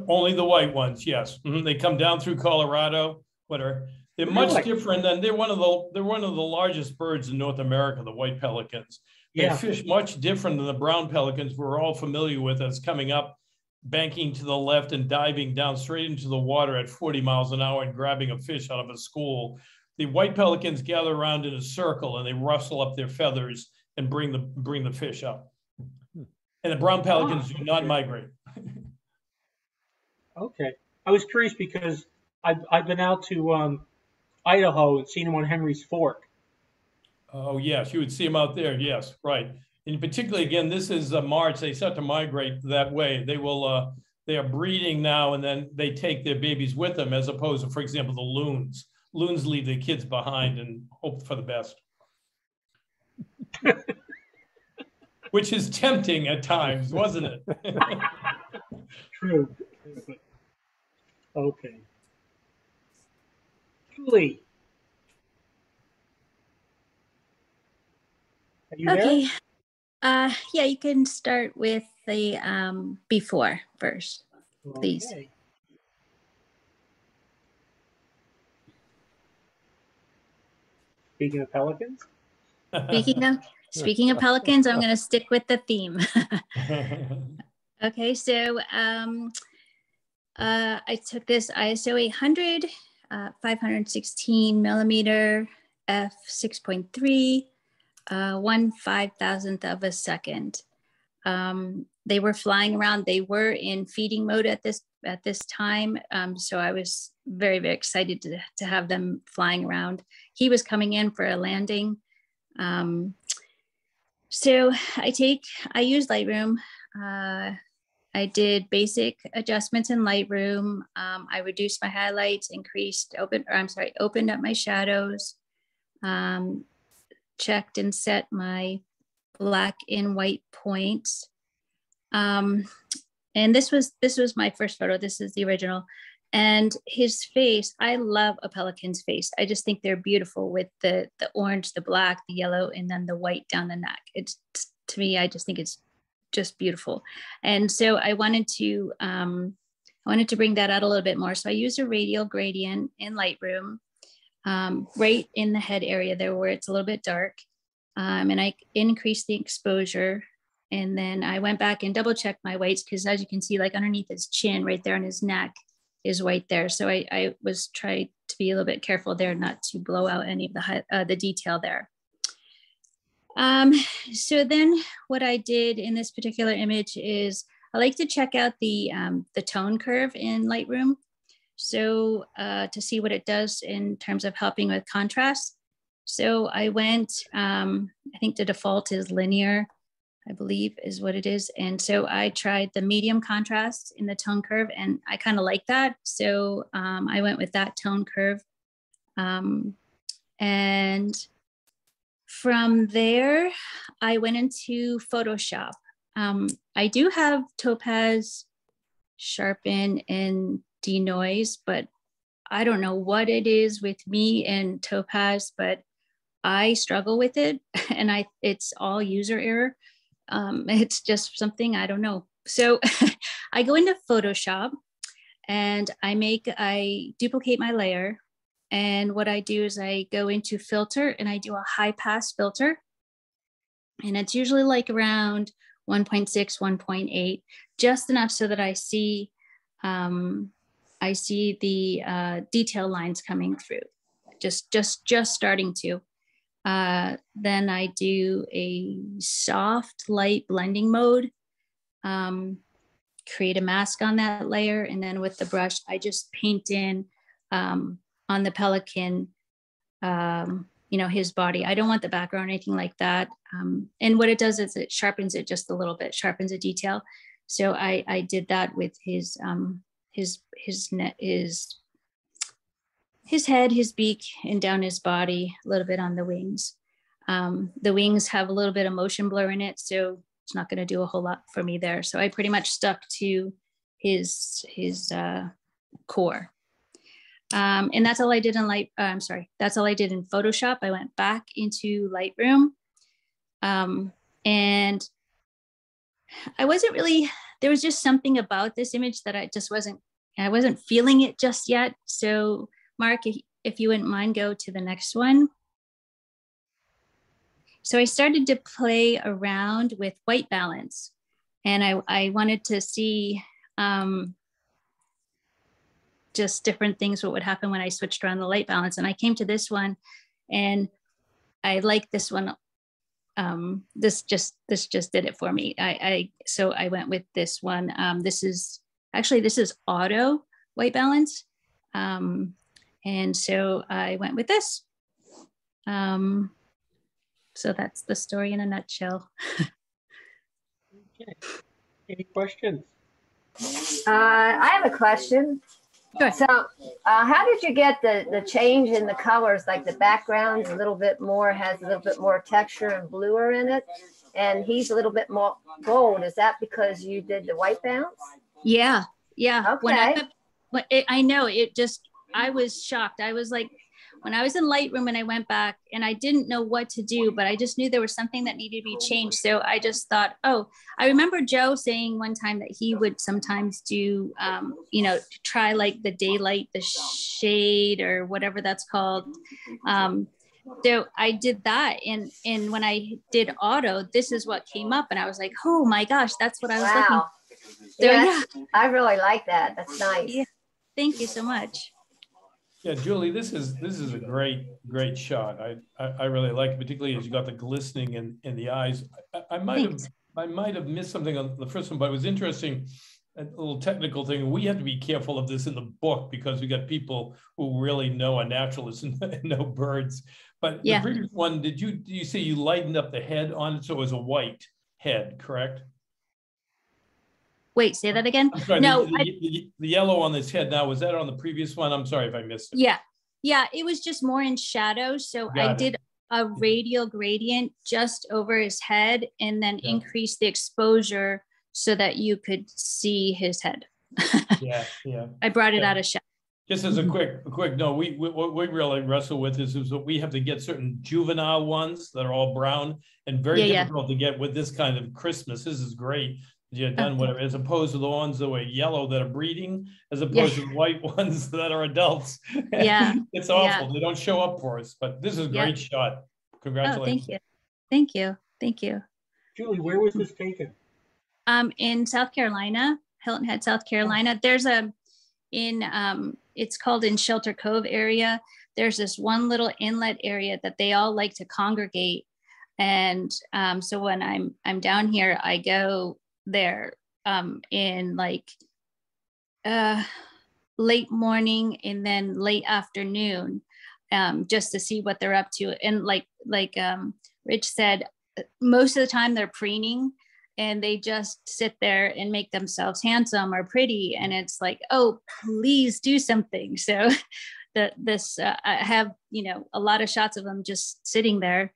Only the white ones, yes. They come down through Colorado. Whatever. They're much different than they're one of the largest birds in North America. The white pelicans. They fish much different than the brown pelicans we're all familiar with as coming up, banking to the left and diving down straight into the water at 40 miles an hour and grabbing a fish out of a school. The white pelicans gather around in a circle and they rustle up their feathers and bring the fish up. And the brown pelicans do not migrate. Okay. I was curious because I've been out to Idaho and seen them on Henry's Fork. Oh, yes. You would see them out there. Yes, right. And particularly, again, this is March. They start to migrate that way. They will. They are breeding now, and then they take their babies with them, as opposed to, for example, the loons. Loons leave their kids behind and hope for the best. Which is tempting at times, wasn't it? True. Okay. Julie. Are you okay. There? Yeah, you can start with the before first, please. Okay. Speaking of pelicans? Speaking of pelicans, I'm going to stick with the theme. Okay, so I took this ISO 800, 516 millimeter, f 6.3, 1/5000th of a second. They were flying around. They were in feeding mode at this time, so I was very, very excited to have them flying around. He was coming in for a landing. So I use Lightroom. I did basic adjustments in Lightroom. I reduced my highlights, opened up my shadows, checked and set my black and white points. And this was my first photo. This is the original. And his face, I love a pelican's face. I just think they're beautiful with the orange, the black, the yellow, and then the white down the neck. It's, to me, I just think it's just beautiful. And so I wanted to bring that out a little bit more. So I used a radial gradient in Lightroom, right in the head area there where it's a little bit dark. And I increased the exposure. And then I went back and double checked my whites because, as you can see, like underneath his chin, right there on his neck, is white there. So I was trying to be a little bit careful there not to blow out any of the detail there. So then what I did in this particular image is I like to check out the tone curve in Lightroom. So to see what it does in terms of helping with contrast. So I went, I think the default is linear. I believe is what it is. And so I tried the medium contrast in the tone curve, and I kind of like that. So I went with that tone curve. And from there, I went into Photoshop. I do have Topaz, Sharpen, and Denoise, but I don't know what it is with me and Topaz, but I struggle with it, and it's all user error. It's just something I don't know. So I go into Photoshop and I duplicate my layer. And what I do is I go into filter and I do a high pass filter. And it's usually like around 1.6, 1.8, just enough so that I see the detail lines coming through, just starting to. Then I do a soft light blending mode, create a mask on that layer. And then with the brush, I just paint in on the pelican, his body. I don't want the background or anything like that. And what it does is it sharpens it just a little bit, sharpens a detail. So I did that with his head, his beak, and down his body, a little bit on the wings. The wings have a little bit of motion blur in it, so it's not going to do a whole lot for me there. So I pretty much stuck to his core. And that's all I did in that's all I did in Photoshop. I went back into Lightroom. And I wasn't really, there was just something about this image that I wasn't feeling it just yet. So Mark, if you wouldn't mind, go to the next one. So I started to play around with white balance, and I wanted to see just different things, what would happen when I switched around the light balance. And I came to this one, and I like this one. This just did it for me. So I went with this one. This is auto white balance. And so I went with this. So that's the story in a nutshell. Okay. Any questions? I have a question. Sure. So how did you get the change in the colors? Like the background's has a little bit more texture and bluer in it, and he's a little bit more gold. Is that because you did the white balance? Yeah. Okay. I know it just, I was shocked. I was like, when I was in Lightroom and I went back and I didn't know what to do, but I just knew there was something that needed to be changed. So I just thought, I remember Joe saying one time that he would sometimes do, try like the daylight, the shade or whatever that's called. So I did that. And when I did auto, this is what came up. And I was like, oh my gosh, that's what I was looking for. So, yeah, I really like that. That's nice. Yeah. Thank you so much. Yeah, Julie, this is a great shot. I really like it, particularly as you got the glistening in the eyes. I might have missed something on the first one, but it was interesting. A little technical thing. We have to be careful of this in the book because we got people who really know are naturalists and know birds. But yeah. The previous one, do you see you lightened up the head on it so it was a white head, correct? Wait, say that again. I'm sorry, no, the yellow on this head now, was that on the previous one? I'm sorry if I missed it. Yeah, it was just more in shadow. So I did a radial gradient just over his head and then increase the exposure so that you could see his head. Yeah. I brought it out of shadow. Just as a quick no, what we really wrestle with is that we have to get certain juvenile ones that are all brown and very difficult to get with this kind of crispness. This is great. You've done whatever, as opposed to the ones that were yellow that are breeding, as opposed to the white ones that are adults. Yeah. It's awful. Yeah. They don't show up for us, but this is a great shot. Congratulations. Oh, thank you. Julie, where was this taken? In South Carolina, Hilton Head, South Carolina. There's it's called in Shelter Cove area. There's this one little inlet area that they all like to congregate. And so when I'm down here, I go there in like late morning and then late afternoon, just to see what they're up to. And like Rich said, most of the time they're preening and they just sit there and make themselves handsome or pretty. And it's like, oh, please do something. So I have, you know, a lot of shots of them just sitting there.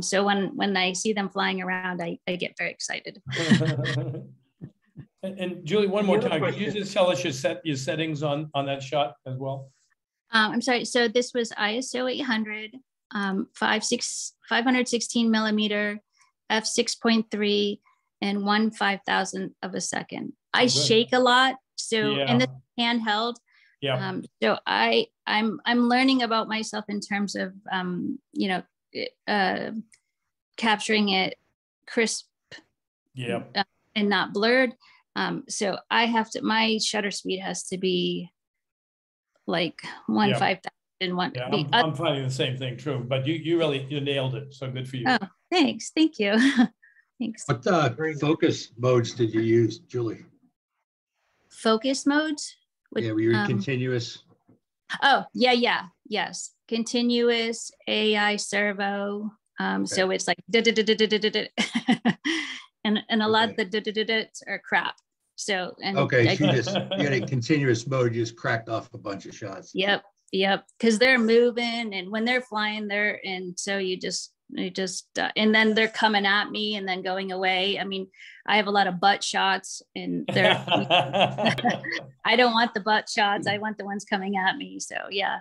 So when I see them flying around, I get very excited. And Julie, one more time, could you just tell us your settings on that shot as well? I'm sorry. So this was ISO 800, 516 millimeter, f6.3, and 1/5000th of a second. I shake a lot, so and this is handheld. Yeah. So I'm learning about myself in terms of you know, capturing it crisp, and not blurred. So I have to, my shutter speed has to be like 1/5000 and one. Yeah, I'm finding the same thing true, but you nailed it. So good for you. Oh, thanks. Thank you. Thanks. What focus modes did you use, Julie? Focus modes? Yeah, were you continuous? Oh, yeah. Yes. Continuous, AI servo. So it's like and a lot of the are crap. So okay, you had a continuous mode, you just cracked off a bunch of shots. Yep. Because they're moving, and when they're flying, and so you just and then they're coming at me and then going away. I mean, I have a lot of butt shots, and they're I don't want the butt shots. I want the ones coming at me. So yeah.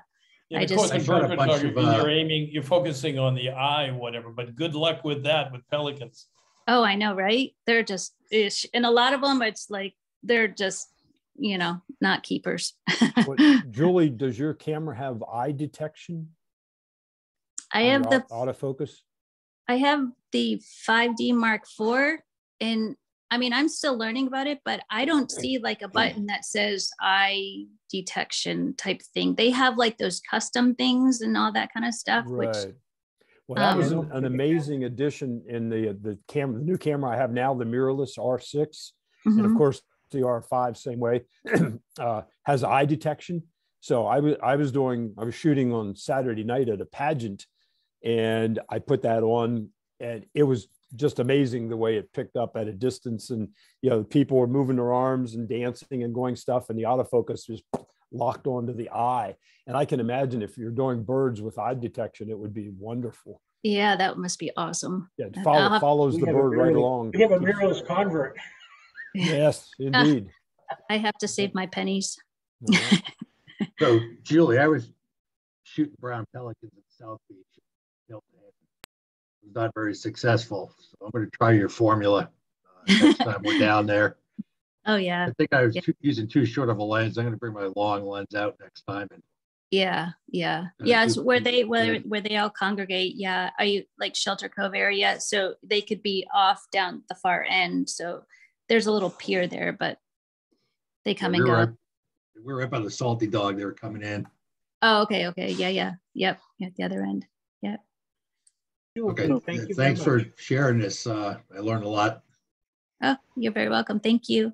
I just you're aiming, you're focusing on the eye, whatever. But good luck with that with pelicans. Oh, I know, right? They're just ish, and a lot of them, it's like they're just, you know, not keepers. Julie, does your camera have eye detection? I have the autofocus. I have the 5D Mark IV, and I mean, I'm still learning about it, but I don't see like a button that says eye detection type thing. They have like those custom things and all that kind of stuff. Right. Which, well, that was an amazing addition in the new camera I have now, the mirrorless R6, and of course the R5 same way, has eye detection. So I was shooting on Saturday night at a pageant, and I put that on, and it was just amazing the way it picked up at a distance, and you know, people were moving their arms and dancing and going stuff, and the autofocus was locked onto the eye. And I can imagine if you're doing birds with eye detection, it would be wonderful. Yeah, that must be awesome. Yeah, it follows the bird right along. We have a mirrorless convert. Yes, indeed. I have to save my pennies. So, Julie, I was shooting brown pelicans at South Beach. It was not very successful. So I'm going to try your formula next time we're down there. Oh, yeah. I think I was using too short of a lens. I'm going to bring my long lens out next time. And yeah. So where they all congregate. Yeah. Are you like Shelter Cove area? So they could be off down the far end. So there's a little pier there, but they come and go. We were up on the Salty Dog. They were coming in. Oh, okay. Yeah. Yep. At the other end. Yep. Okay. Thanks for sharing this. I learned a lot. Oh, you're very welcome. Thank you.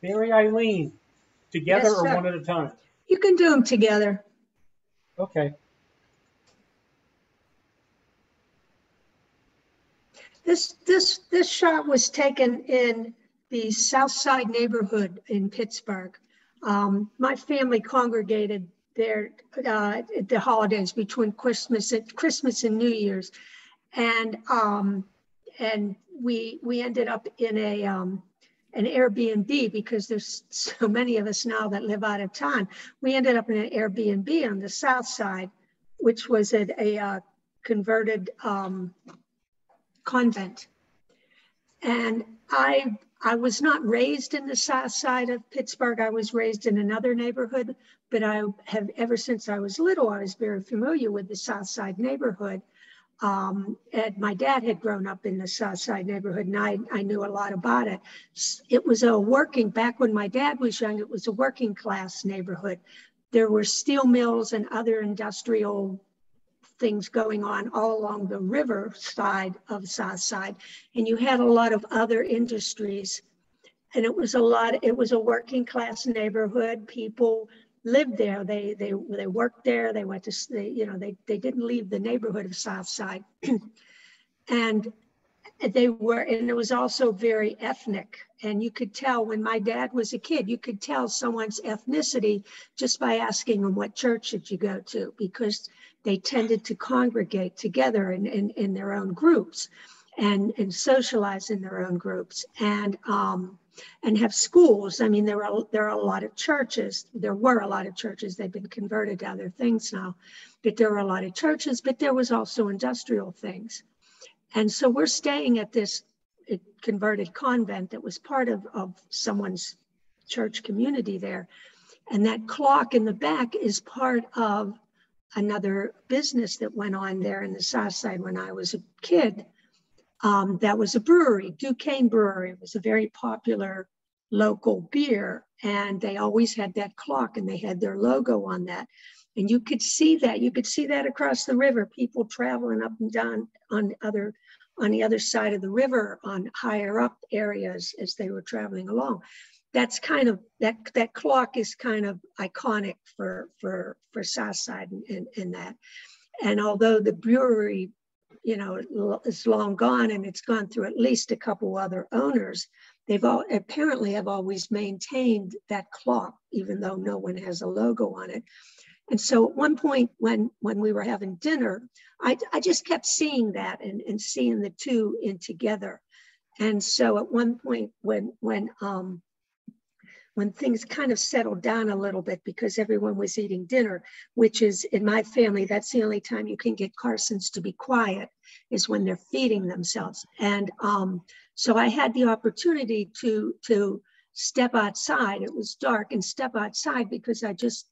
Mary Eileen, together or one at a time? You can do them together. Okay. This shot was taken in the South Side neighborhood in Pittsburgh. My family congregated there at the holidays between Christmas and New Year's, and we ended up in an Airbnb because there's so many of us now that live out of town. We ended up in an Airbnb on the South Side, which was at a converted convent. And I was not raised in the South Side of Pittsburgh. I was raised in another neighborhood, but I have, ever since I was little, I was very familiar with the South Side neighborhood. And my dad had grown up in the South Side neighborhood, and I knew a lot about it. It was back when my dad was young, it was a working class neighborhood. There were steel mills and other industrial things going on all along the river side of South Side. And you had a lot of other industries. And it was a working class neighborhood. People lived there. They worked there. They went to, they didn't leave the neighborhood of South Side. And and it was also very ethnic. And you could tell when my dad was a kid, you could tell someone's ethnicity just by asking them, what church did you go to? Because they tended to congregate together in their own groups and socialize in their own groups and have schools. I mean, there are a lot of churches. There were a lot of churches. They've been converted to other things now, but there were a lot of churches, but there was also industrial things. And so we're staying at this converted convent that was part of someone's church community there. And that clock in the back is part of another business that went on there in the South Side when I was a kid. That was a brewery, Ducane Brewery. It was a very popular local beer. And they always had that clock and they had their logo on that. And you could see that. You could see that across the river, people traveling up and down on the other side of the river on higher up areas as they were traveling along. That's kind of, that clock is kind of iconic for Southside and that. And although the brewery, is long gone and it's gone through at least a couple other owners, they've apparently have always maintained that clock, even though no one has a logo on it. And so at one point when we were having dinner, I just kept seeing that and seeing the two in together. And so at one point when things kind of settled down a little bit because everyone was eating dinner, which is in my family, that's the only time you can get Carsons to be quiet is when they're feeding themselves. And so I had the opportunity to step outside. It was dark and step outside because I just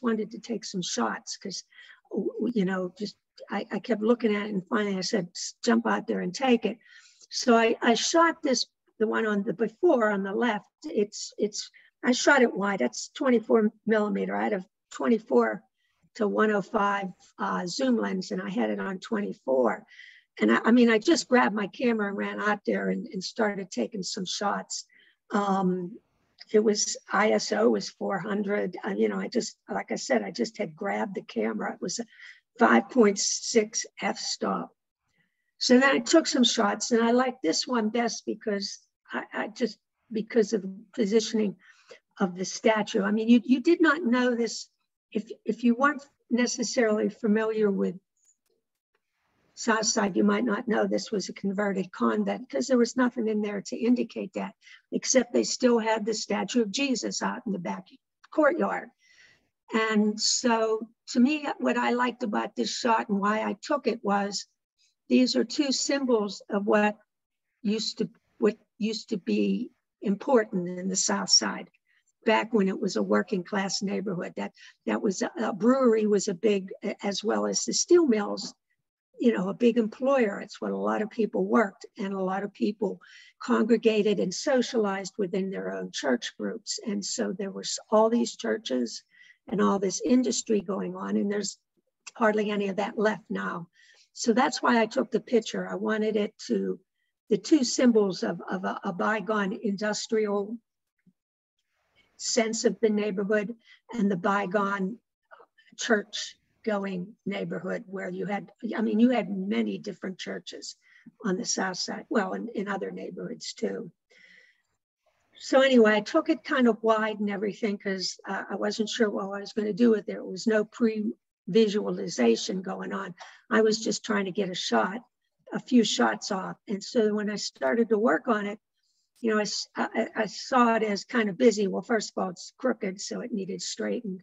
wanted to take some shots because, I kept looking at it and finally I said, jump out there and take it. So I shot the one on the before on the left. I shot it wide. That's 24 millimeter. I had a 24 to 105 zoom lens and I had it on 24. And I just grabbed my camera and ran out there and started taking some shots. It was ISO was 400. Like I said, I just had grabbed the camera. It was a 5.6 f-stop. So then I took some shots and I liked this one best because because of the positioning of the statue. I mean, you did not know this if you weren't necessarily familiar with Southside, you might not know this was a converted convent because there was nothing in there to indicate that, except they still had the statue of Jesus out in the back courtyard. And so to me, what I liked about this shot and why I took it was these are two symbols of what used to be important in the South Side back when it was a working class neighborhood. That was a brewery was a big, as well as the steel mills, a big employer. It's what a lot of people worked and a lot of people congregated and socialized within their own church groups. And so there was all these churches and all this industry going on, and there's hardly any of that left now. So that's why I took the picture. I wanted it to, the two symbols of a bygone industrial sense of the neighborhood and the bygone church going neighborhood where you had many different churches on the South Side, well, in other neighborhoods too. So anyway, I took it kind of wide and everything because I wasn't sure what I was going to do with it. There was no pre-visualization going on. I was just trying to get a few shots off. And so when I started to work on it, I saw it as kind of busy. Well, first of all, it's crooked, so it needed straightened.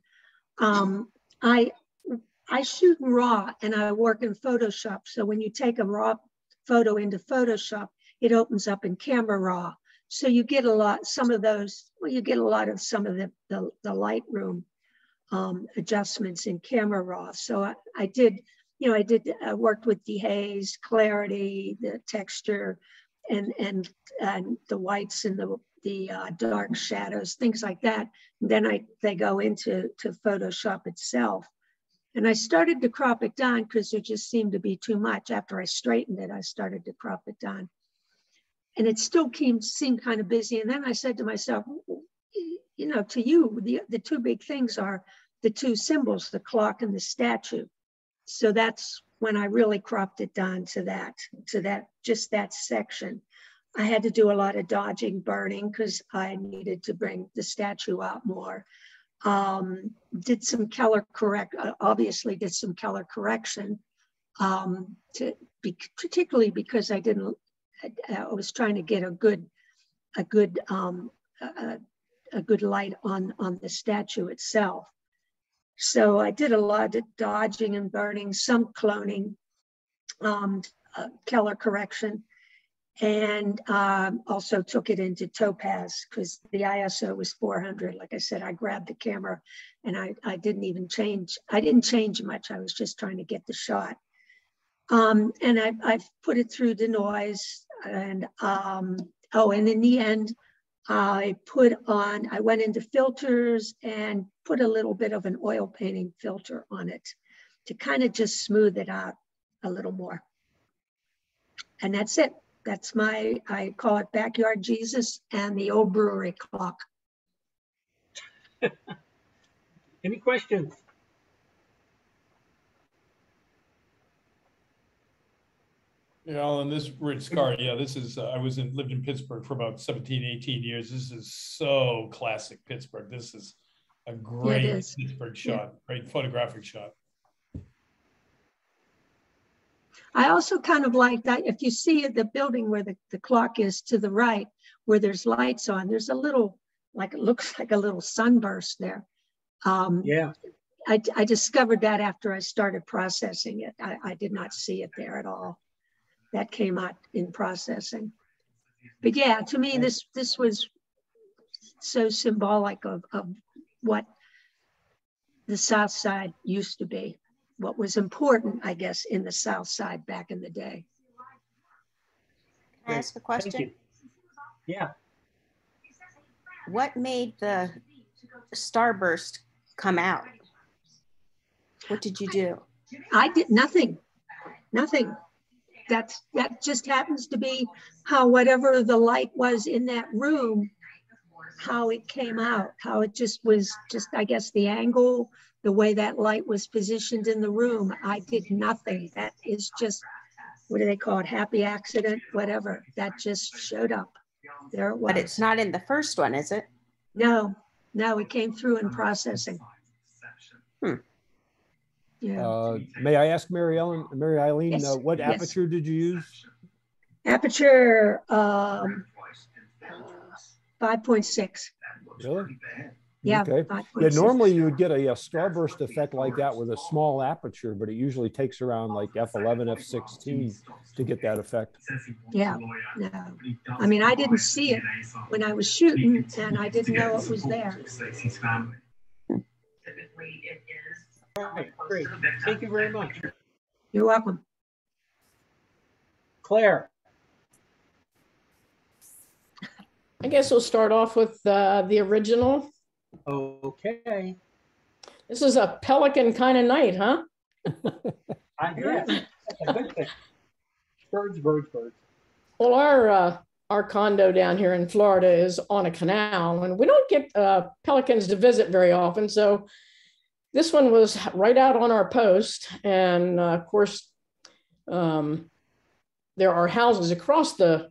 I shoot in RAW and I work in Photoshop. So when you take a RAW photo into Photoshop, it opens up in Camera Raw. So you get some of the Lightroom adjustments in Camera Raw. So I worked with dehaze, clarity, the texture, and the whites and the dark shadows, things like that. And then they go into Photoshop itself. And I started to crop it down because there just seemed to be too much. After I straightened it, I started to crop it down. And it still seemed kind of busy. And then I said to myself, you know, to you, the two big things are the two symbols, the clock and the statue. So that's when I really cropped it down to that, just that section. I had to do a lot of dodging, burning, because I needed to bring the statue out more. Did some color obviously did some color correction, particularly because I was trying to get a good light on the statue itself. So I did a lot of dodging and burning, some cloning, color correction, and also took it into topaz because the ISO was 400. Like I said, I grabbed the camera and I didn't change much. I was just trying to get the shot. And I've put it through denoise, and and in the end, I went into filters and put a little bit of an oil painting filter on it to kind of just smooth it out a little more. And that's it. That's I call it Backyard Jesus and the Old Brewery Clock. Any questions? Yeah, and this Rich Scar, yeah, this is, I lived in Pittsburgh for about 17, 18 years. This is so classic Pittsburgh. This is a great Pittsburgh shot, great photographic shot. I also kind of like that. If you see the building where the clock is to the right, where there's lights on, there's a little, it looks like a little sunburst there. Yeah. I discovered that after I started processing it. I did not see it there at all. That came out in processing. But yeah, to me, this was so symbolic of what the South Side used to be, what was important, I guess, in the South Side back in the day. Can I ask a question? Yeah. What made the starburst come out? What did you do? I did nothing. That just happens to be how whatever the light was in that room, how it came out, how it was, I guess, the angle, the way that light was positioned in the room. I did nothing. That is just, what do they call it? Happy accident, whatever. That just showed up. There it was. But it's not in the first one, is it? No, it came through in processing. Yeah. May I ask Mary Eileen, yes. What aperture did you use? Aperture 5.6. Really? Yeah. Okay. 5.6. Yeah. Normally you would get a starburst effect like that with a small aperture, but it usually takes around like f11, f16 to get that effect. Yeah. No. I mean, I didn't see it when I was shooting, and I didn't know it was there. All right, great. Thank you very much. You're welcome. Claire. I guess we'll start off with the original. Okay. This is a pelican kind of night, huh? I guess. That's a good thing. Birds. Well, our condo down here in Florida is on a canal, and we don't get pelicans to visit very often. So this one was right out on our post, and of course, there are houses across the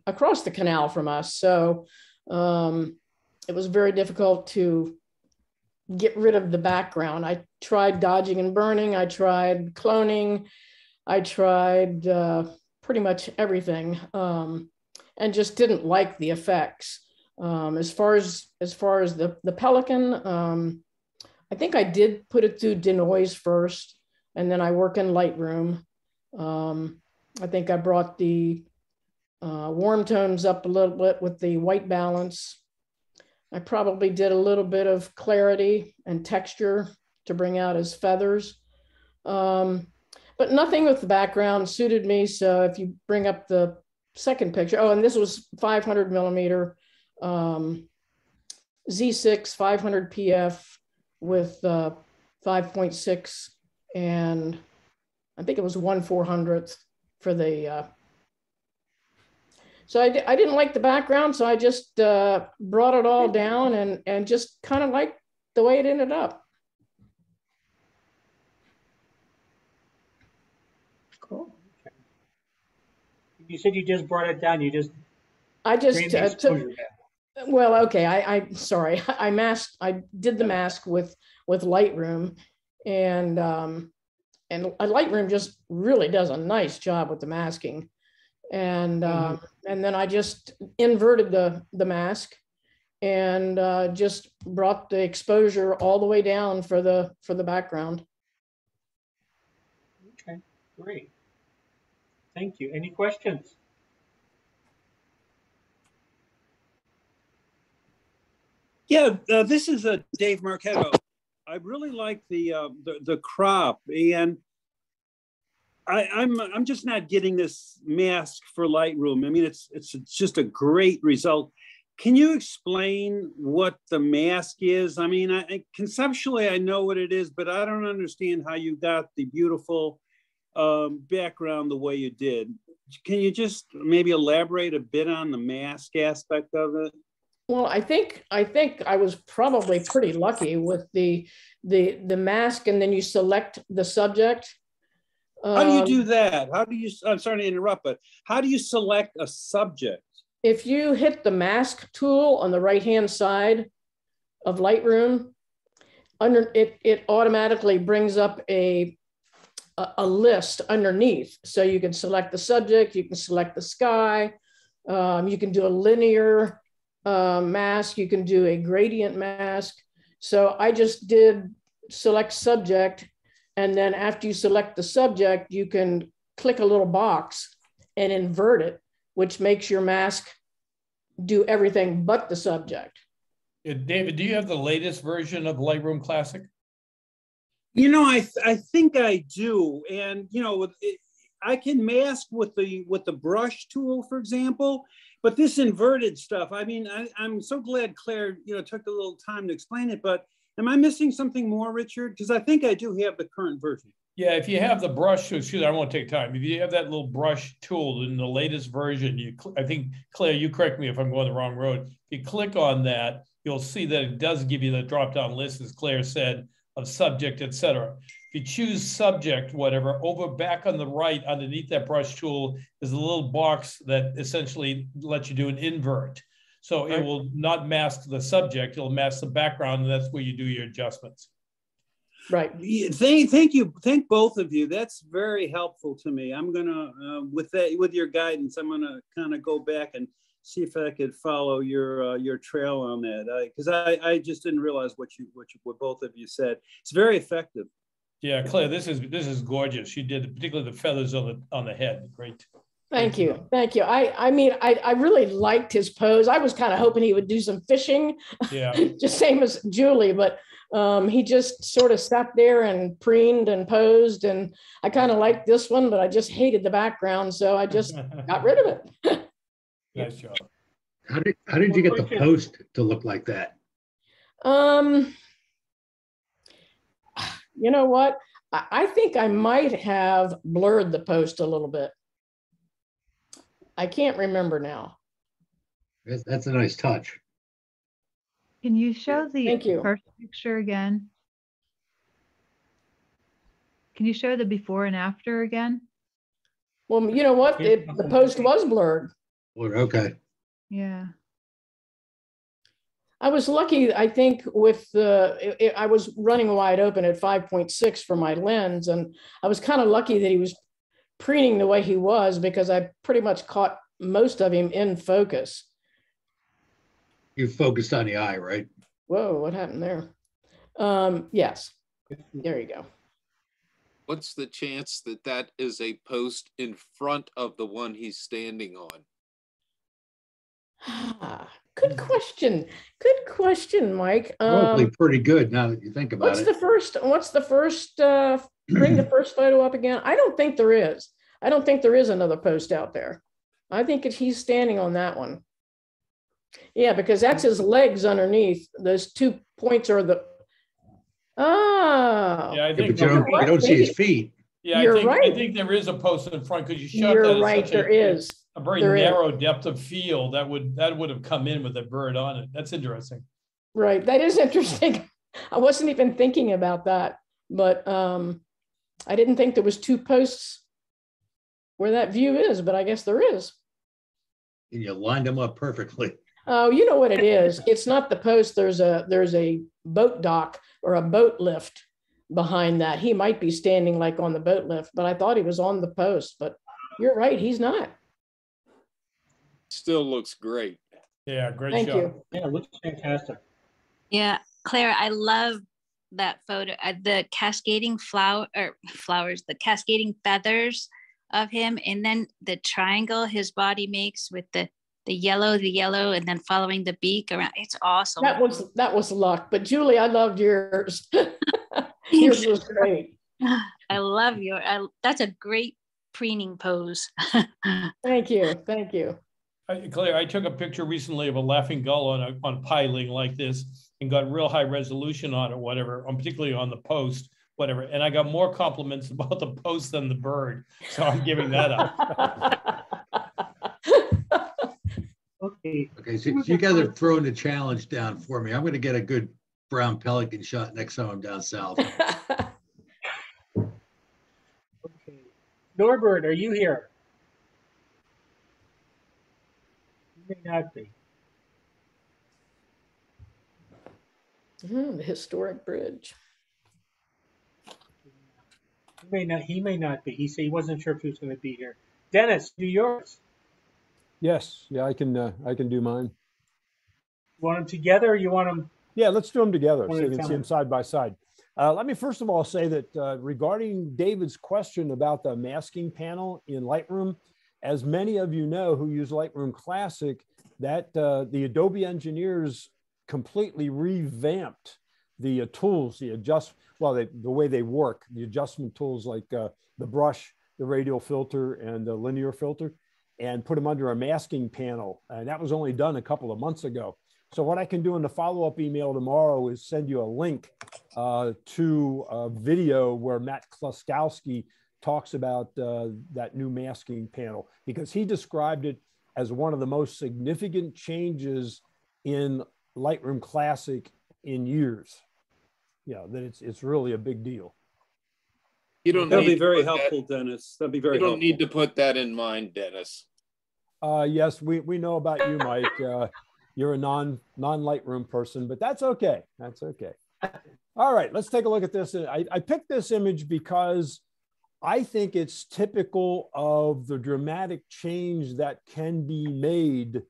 canal from us. So it was very difficult to get rid of the background. I tried dodging and burning. I tried cloning. I tried pretty much everything, and just didn't like the effects. As far as the pelican, I think I did put it through denoise first, and then I work in Lightroom. I think I brought the warm tones up a little bit with the white balance. I probably did a little bit of clarity and texture to bring out his feathers. But nothing with the background suited me. So if you bring up the second picture, and this was 500 millimeter Z6 500 PF with 5.6, and I think it was 1/400th for the So I didn't like the background, so I just brought it all down and just kind of liked the way it ended up. Cool. You said you just brought it down. I just bring the took. exposure down. Well, okay. I sorry. I did the mask with Lightroom, and Lightroom just really does a nice job with the masking. And then I just inverted the mask and just brought the exposure all the way down for the background. Okay, great. Thank you. Any questions? Yeah, this is Dave Marchetto. I really like the crop, and I'm just not getting this mask for Lightroom. I mean, it's just a great result. Can you explain what the mask is? I mean, conceptually I know what it is, but I don't understand how you got the beautiful background the way you did. Can you just maybe elaborate a bit on the mask aspect of it? Well, I think I was probably pretty lucky with the mask, and then you select the subject. How do you do that? How do you, I'm sorry to interrupt, but how do you select a subject? If you hit the mask tool on the right-hand side of Lightroom, under it automatically brings up a list underneath. So you can select the subject, you can select the sky, you can do a linear mask, you can do a gradient mask. So I just did select subject, and then after you select the subject, you can click a little box and invert it, which makes your mask do everything but the subject. David, do you have the latest version of Lightroom Classic? You know, I think I do, and you know, I can mask with the brush tool, for example. But this inverted stuff, I mean, I'm so glad Claire, took a little time to explain it. But am I missing something more, Richard? Because I think I do have the current version. Yeah, if you have the brush, excuse me, I won't take time. If you have that little brush tool in the latest version, I think, Claire, you correct me if I'm going the wrong road. If you click on that, you'll see that it does give you the drop-down list, as Claire said, of subject, etc. If you choose subject, whatever, over back on the right, underneath that brush tool, is a little box that essentially lets you do an invert. So it will not mask the subject, it'll mask the background, and that's where you do your adjustments. Right. Thank you. Thank both of you. That's very helpful to me. I'm gonna, with your guidance, I'm gonna kind of go back and see if I could follow your trail on that, because I just didn't realize what both of you said. It's very effective. Yeah, Claire, this is gorgeous. You did particularly the feathers on the head. Great. Thank you. I mean, I really liked his pose. I was kind of hoping he would do some fishing, just same as Julie, but he just sort of sat there and preened and posed, and I kind of liked this one, but I just hated the background, so I just got rid of it. Nice job. How did you get the post to look like that? You know what? I think I might have blurred the post a little bit. I can't remember now. That's a nice touch. Can you show the first picture again? Can you show the before and after again? Well, you know what? The post was blurred. Okay. Yeah. I was lucky, I think, with I was running wide open at 5.6 for my lens, and I was kind of lucky that he was preening the way he was, because I pretty much caught most of him in focus. You focused on the eye, right? Whoa, what happened there? Yes, there you go. What's the chance that that is a post in front of the one he's standing on? Good question. Good question, Mike. Probably pretty good now that you think about What's the first, bring the first photo up again? I don't think there is. I don't think there is another post out there. I think he's standing on that one. Yeah, because that's his legs underneath. Those 2 points are the, Yeah, I think but you don't see his feet. Yeah, I think there is a post in front, because you shot You're that. right, there is. a very narrow depth of field that would have come in with a bird on it. That's interesting. Right. That is interesting. I wasn't even thinking about that, but I didn't think there was 2 posts where that view is, but I guess there is. And you lined them up perfectly. Oh, you know what it is. It's not the post. There's a boat dock or a boat lift behind that. He might be standing like on the boat lift, but I thought he was on the post, but you're right. He's not. Still looks great. Yeah, great Thank shot. you. Yeah, it looks fantastic. Yeah, Claire, I love that photo. The cascading flowers, the cascading feathers of him, and then the triangle his body makes with the yellow, and then following the beak around. It's awesome. That was luck. But Julie, I loved yours. Yours was great. I love that's a great preening pose. Thank you. Thank you. Claire, I took a picture recently of a laughing gull on piling like this and got real high resolution on it, whatever, particularly on the post, whatever. And I got more compliments about the post than the bird. So I'm giving that up. Okay. Okay, so you guys are throwing the challenge down for me. I'm going to get a good brown pelican shot next time I'm down south. Okay. Norbert, are you here? You may not be. The historic bridge. He may not be. He said he wasn't sure if he was going to be here. Dennis, do yours. Yes, yeah, I can do mine. You want them together, or you want them? Yeah, let's do them together so One you at a can see time. them side by side. Let me first of all say that regarding David's question about the masking panel in Lightroom, as many of you know who use Lightroom Classic, that the Adobe engineers completely revamped the tools, the way they work, the adjustment tools like the brush, the radial filter, and the linear filter, and put them under a masking panel. And that was only done a couple of months ago. So what I can do in the follow-up email tomorrow is send you a link to a video where Matt Kluskowski talks about that new masking panel, because he described it as one of the most significant changes in Lightroom Classic in years. That it's really a big deal. That'll be very helpful, Dennis. That'd be very helpful. You don't need to put that in mind, Dennis. Yes, we know about you, Mike. You're a non-Lightroom person, but that's okay. That's okay. All right, let's take a look at this. I picked this image because I think it's typical of the dramatic change that can be made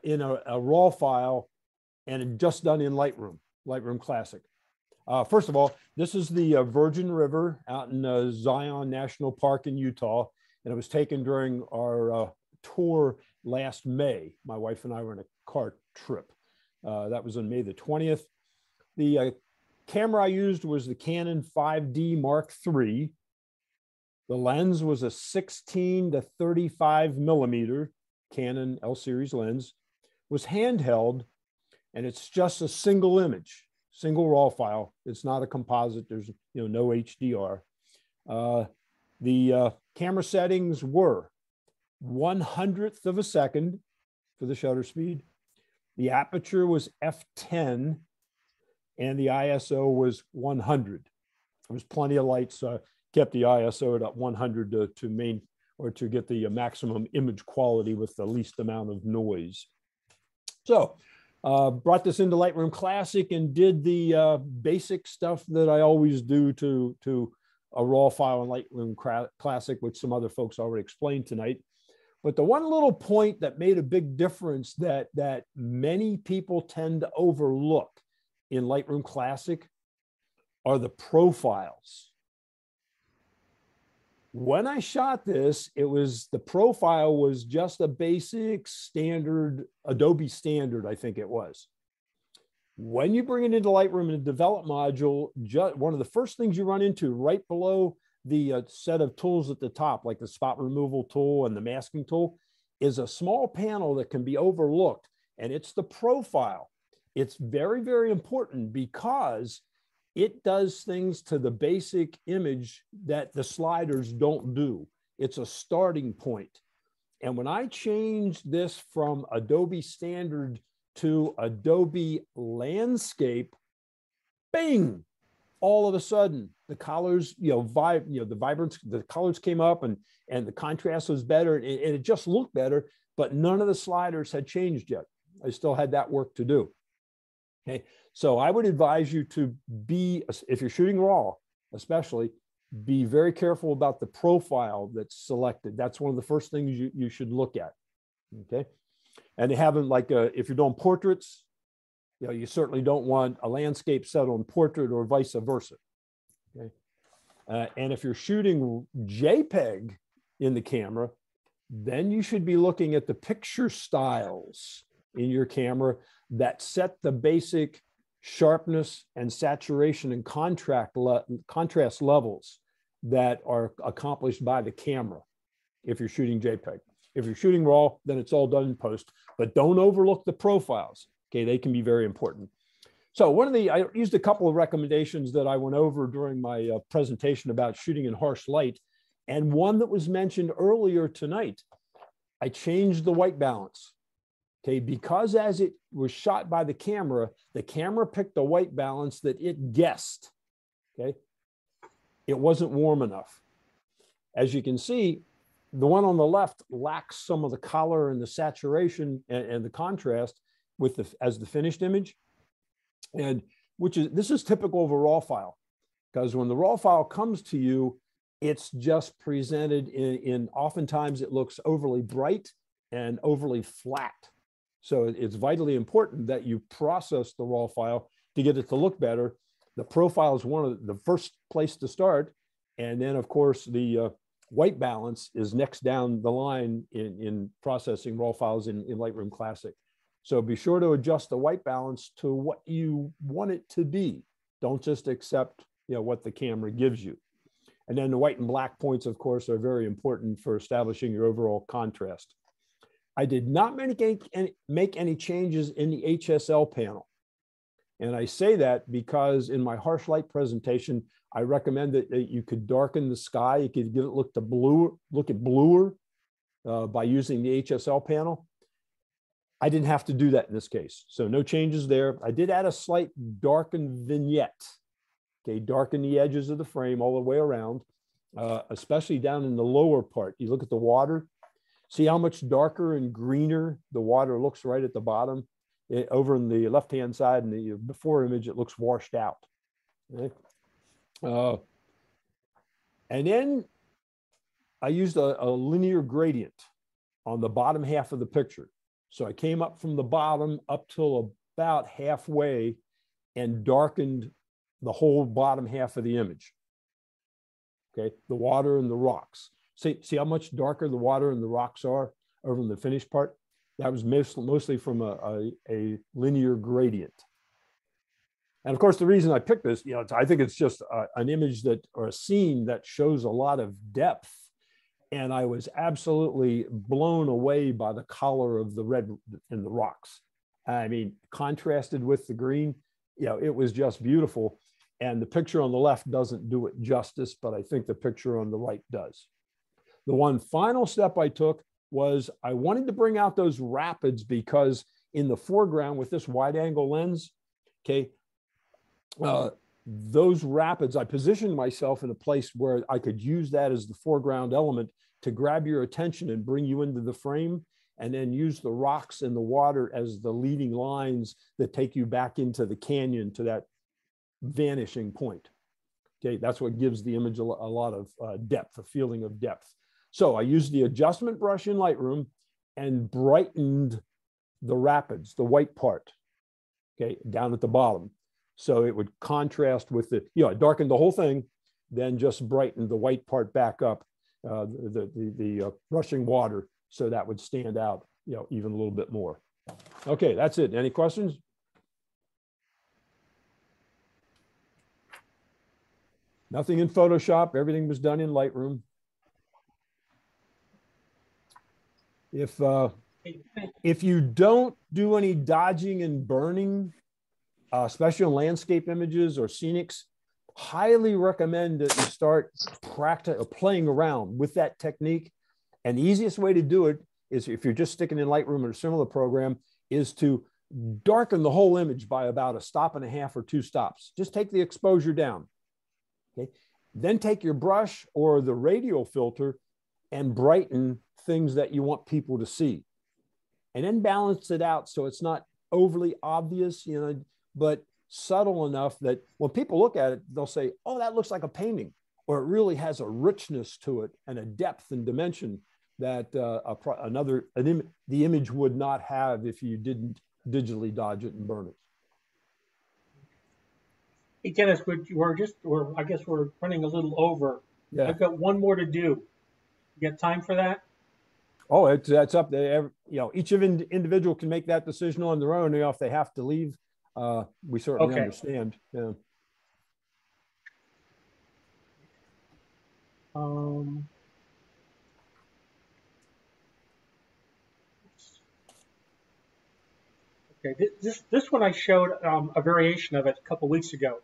in a raw file and just done in Lightroom Classic. First of all, this is the Virgin River out in Zion National Park in Utah, and it was taken during our tour last May. My wife and I were on a car trip. That was on May the 20th. The camera I used was the Canon 5D Mark III. The lens was a 16 to 35 millimeter Canon L series lens. It was handheld, and it's just a single image, single raw file. It's not a composite. There's no HDR. The camera settings were 1/100th of a second for the shutter speed. The aperture was f10, and the ISO was 100. There was plenty of light, so I kept the ISO at 100 to get the maximum image quality with the least amount of noise. So brought this into Lightroom Classic and did the basic stuff that I always do to a raw file in Lightroom Classic, which some other folks already explained tonight. But the one little point that made a big difference that many people tend to overlook in Lightroom Classic are the profiles. When I shot this, the profile was just a basic standard, Adobe standard, I think it was. When you bring it into Lightroom in the develop module, one of the first things you run into right below the set of tools at the top, like the spot removal tool and the masking tool, is a small panel that can be overlooked, and it's the profile. It's very, very important because it does things to the basic image that the sliders don't do. It's a starting point. And when I changed this from Adobe Standard to Adobe Landscape, bing, all of a sudden the colors, the vibrance, the colors came up and the contrast was better and it just looked better, but none of the sliders had changed yet. I still had that work to do. Okay, so I would advise you to be, if you're shooting RAW, especially, be very careful about the profile that's selected. That's one of the first things you should look at. Okay, and they haven't, like, if you're doing portraits, you certainly don't want a landscape set on portrait or vice versa. Okay, and if you're shooting JPEG in the camera, then you should be looking at the picture styles in your camera that set the basic sharpness and saturation and contrast levels that are accomplished by the camera if you're shooting JPEG. If you're shooting RAW, then it's all done in post, but don't overlook the profiles. Okay, they can be very important. So I used a couple of recommendations that I went over during my presentation about shooting in harsh light, and one that was mentioned earlier tonight. I changed the white balance. Okay, because as it was shot by the camera picked a white balance that it guessed. Okay, it wasn't warm enough. As you can see, the one on the left lacks some of the color and the saturation and the contrast as the finished image, and this is typical of a RAW file, because when the RAW file comes to you, it's just presented in oftentimes it looks overly bright and overly flat. So it's vitally important that you process the RAW file to get it to look better. The profile is one of the first place to start. And then, of course, the white balance is next down the line in processing RAW files in Lightroom Classic. So be sure to adjust the white balance to what you want it to be. Don't just accept what the camera gives you. And then the white and black points, of course, are very important for establishing your overall contrast. I did not make any changes in the Hsl panel. And I say that because in my harsh light presentation, I recommend that you could darken the sky. You could give it look bluer by using the Hsl panel. I didn't have to do that in this case. So no changes there. I did add a slight darkened vignette. Okay, darken the edges of the frame all the way around, especially down in the lower part. You look at the water. See how much darker and greener the water looks right at the bottom. Over on the left-hand side in the before image, it looks washed out. Okay? And then I used a linear gradient on the bottom half of the picture. So I came up from the bottom up till about halfway and darkened the whole bottom half of the image. Okay, the water and the rocks. See how much darker the water and the rocks are over in the finished part? That was mostly from a linear gradient. And of course, the reason I picked this, I think it's just an image or a scene that shows a lot of depth. And I was absolutely blown away by the color of the red in the rocks. I mean, contrasted with the green, it was just beautiful. And the picture on the left doesn't do it justice, but I think the picture on the right does. The one final step I took was I wanted to bring out those rapids because in the foreground with this wide angle lens, okay, those rapids, I positioned myself in a place where I could use that as the foreground element to grab your attention and bring you into the frame, and then use the rocks and the water as the leading lines that take you back into the canyon to that vanishing point. Okay, that's what gives the image a lot of depth, a feeling of depth. So I used the adjustment brush in Lightroom and brightened the rapids, the white part, okay, down at the bottom. So it would contrast with the, I darkened the whole thing, then just brightened the white part back up, the rushing water, so that would stand out, even a little bit more. Okay, that's it. Any questions? Nothing in Photoshop. Everything was done in Lightroom. If you don't do any dodging and burning, especially on landscape images or scenics, highly recommend that you start playing around with that technique. And the easiest way to do it is, if you're just sticking in Lightroom or a similar program, is to darken the whole image by about 1.5 stops or 2 stops. Just take the exposure down. Okay. Then take your brush or the radial filter and brighten things that you want people to see. And then balance it out so it's not overly obvious, you know, but subtle enough that when people look at it, they'll say, oh, that looks like a painting, or it really has a richness to it and a depth and dimension that the image would not have if you didn't digitally dodge it and burn it. Hey, Dennis, I guess we're running a little over. Yeah. I've got one more to do. You got time for that? Oh, that's up there. You know, each individual can make that decision on their own. You know, if they have to leave, we certainly understand. Yeah. Okay, this one I showed a variation of it a couple weeks ago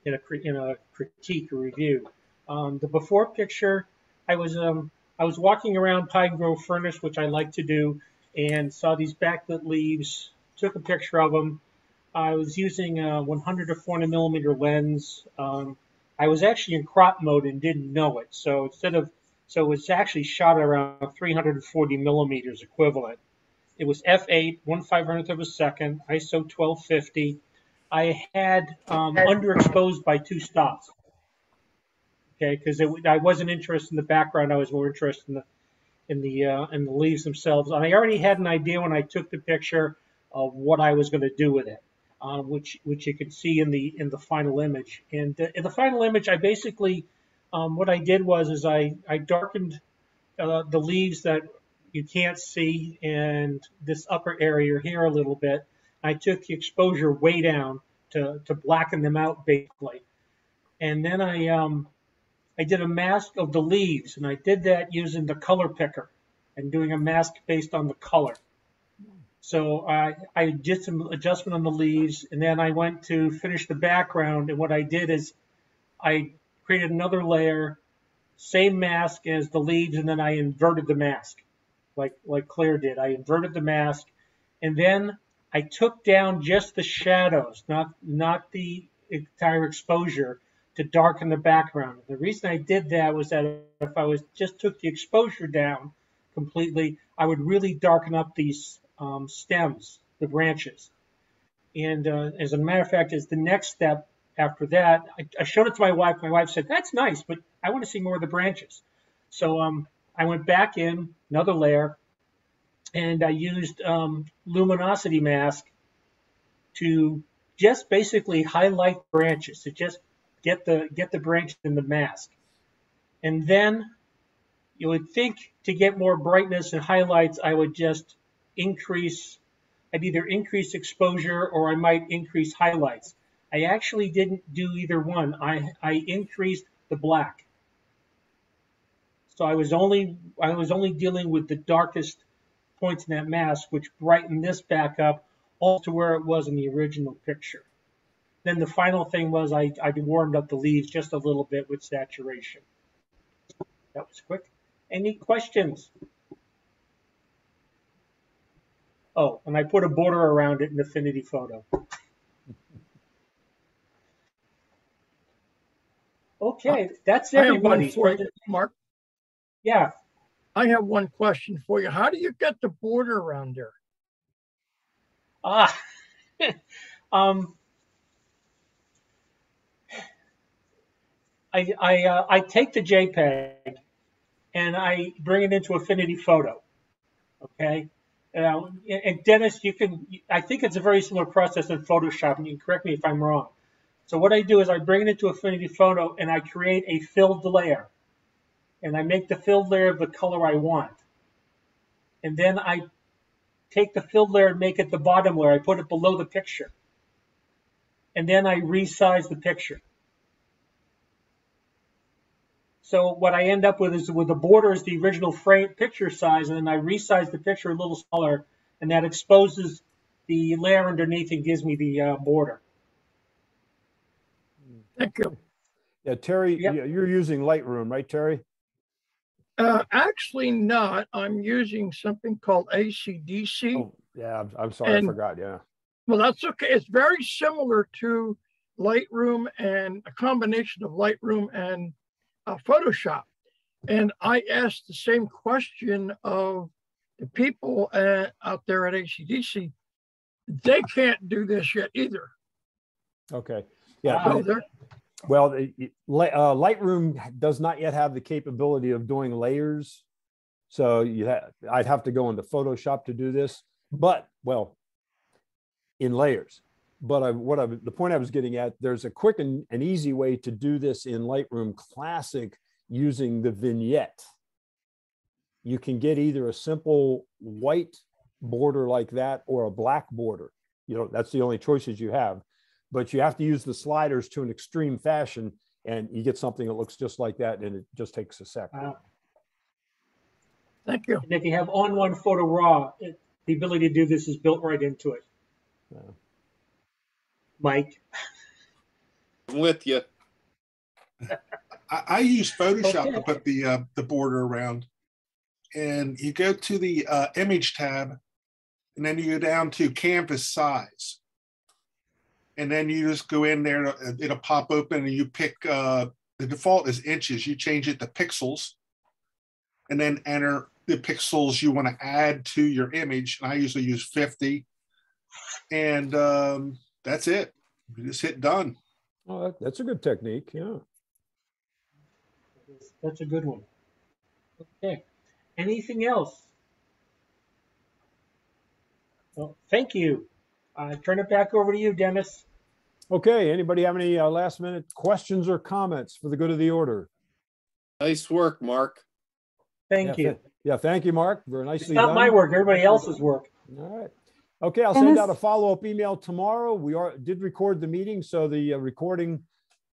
in a critique or review. The before picture, I was walking around Pine Grove Furnace, which I like to do, and saw these backlit leaves. Took a picture of them. I was using a 100 to 400 millimeter lens. I was actually in crop mode and didn't know it. So it was actually shot around 340 millimeters equivalent. It was f8, 1/500th of a second, ISO 1250. I had underexposed by 2 stops. Okay, because I wasn't interested in the background. I was more interested in the leaves themselves. And I already had an idea when I took the picture of what I was going to do with it, which you can see in the final image. And in the final image, I basically what I did was I darkened the leaves that you can't see and this upper area here a little bit. I took the exposure way down to blacken them out basically, and then I did a mask of the leaves, and I did that using the color picker and doing a mask based on the color. So I did some adjustment on the leaves, and then I went to finish the background. And what I did is I created another layer, same mask as the leaves, and then I inverted the mask, like Claire did. I inverted the mask, and then I took down just the shadows, not the entire exposure, to darken the background. The reason I did that was that if I just took the exposure down completely, I would really darken up these stems, the branches. And as a matter of fact, as the next step after that, I showed it to my wife. My wife said, "That's nice, but I want to see more of the branches." So I went back in, another layer, and I used luminosity mask to just basically highlight branches, to just get the branches in the mask. And then you would think to get more brightness and highlights, I would just I'd either increase exposure or I might increase highlights. I actually didn't do either one. I increased the black. So I was only dealing with the darkest points in that mask, which brightened this back up all to where it was in the original picture. Then the final thing was I warmed up the leaves just a little bit with saturation. That was quick. Any questions? Oh, and I put a border around it in Affinity Photo. Okay, that's everybody. Mark? Yeah. I have one question for you. How do you get the border around there? I take the JPEG and I bring it into Affinity Photo. Okay. And Dennis, I think it's a very similar process in Photoshop, and you can correct me if I'm wrong. So what I do is I bring it into Affinity Photo and I create a filled layer. And I make the filled layer of the color I want. And then I take the filled layer and make it the bottom layer. I put it below the picture. And then I resize the picture. So what I end up with is with the border is the original frame picture size, and then I resize the picture a little smaller, and that exposes the layer underneath and gives me the border. Thank you. Yeah, Terry, you're using Lightroom, right, Terry? Actually not. I'm using something called ACDC. Oh, yeah, I'm sorry, I forgot, yeah. Well, that's okay. It's very similar to Lightroom and a combination of Lightroom and Photoshop. And I asked the same question of the people out there at ACDC. They can't do this yet either. Okay. Yeah. Well, Lightroom does not yet have the capability of doing layers. So I'd have to go into Photoshop to do this, but in layers. But the point I was getting at, there's a quick and easy way to do this in Lightroom Classic using the vignette. You can get either a simple white border like that or a black border. That's the only choices you have. But you have to use the sliders to an extreme fashion, and you get something that looks just like that, and it just takes a second. Thank you. And if you have on-one photo raw, the ability to do this is built right into it. Mike? I'm with you. I use Photoshop to put the border around. And you go to the image tab, and then you go down to canvas size. And then you just go in there, it'll pop open, and you pick, the default is inches. You change it to pixels, and then enter the pixels you want to add to your image. And I usually use 50. And that's it. You just hit done. Oh, that's a good technique, yeah. That's a good one. Okay. Anything else? Well, thank you. Turn it back over to you, Dennis. Okay. Anybody have any last minute questions or comments for the good of the order? Nice work, Mark. Thank you. Thank you, Mark. Very nicely done. It's not my work, everybody else's work. All right. Okay, I'll send out a follow-up email tomorrow. We did record the meeting, so the recording,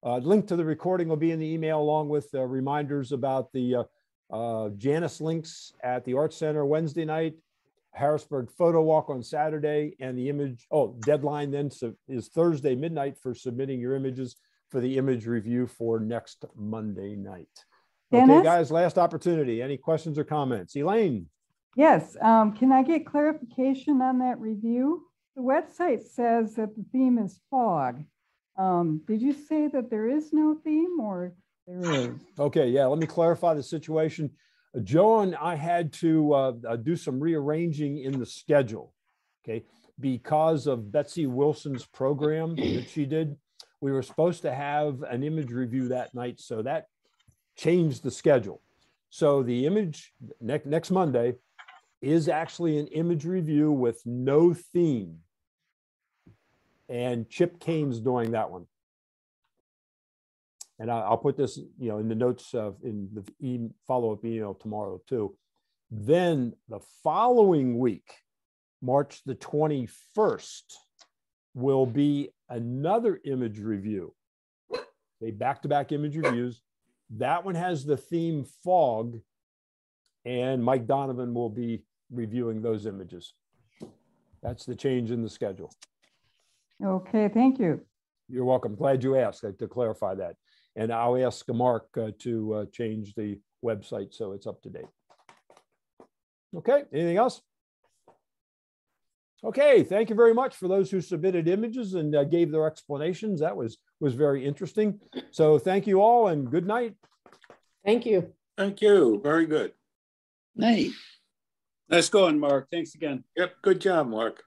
link to the recording will be in the email, along with reminders about the Janus links at the Art Center Wednesday night, Harrisburg Photo Walk on Saturday, and the deadline then is Thursday midnight for submitting your images for the image review for next Monday night. Dennis? Okay, guys, last opportunity. Any questions or comments? Elaine? Yes, can I get clarification on that review? The website says that the theme is fog. Did you say that there is no theme, or there is? Okay, yeah, let me clarify the situation. Joe and I had to do some rearranging in the schedule, okay? Because of Betsy Wilson's program that she did. We were supposed to have an image review that night, so that changed the schedule. So the image next Monday is actually an image review with no theme. And Chip Kane's doing that one. And I'll put this, in the notes in the follow-up email tomorrow too. Then the following week, March the 21st, will be another image review. They back-to-back image reviews. That one has the theme fog, and Mike Donovan will be reviewing those images. That's the change in the schedule. Okay, thank you. You're welcome. Glad you asked to clarify that. And I'll ask Mark to change the website so it's up to date. Okay, anything else? Okay, thank you very much for those who submitted images and gave their explanations. That was very interesting. So thank you all and good night. Thank you. Thank you. Very good. Night. Nice going, Mark. Thanks again. Yep, good job, Mark.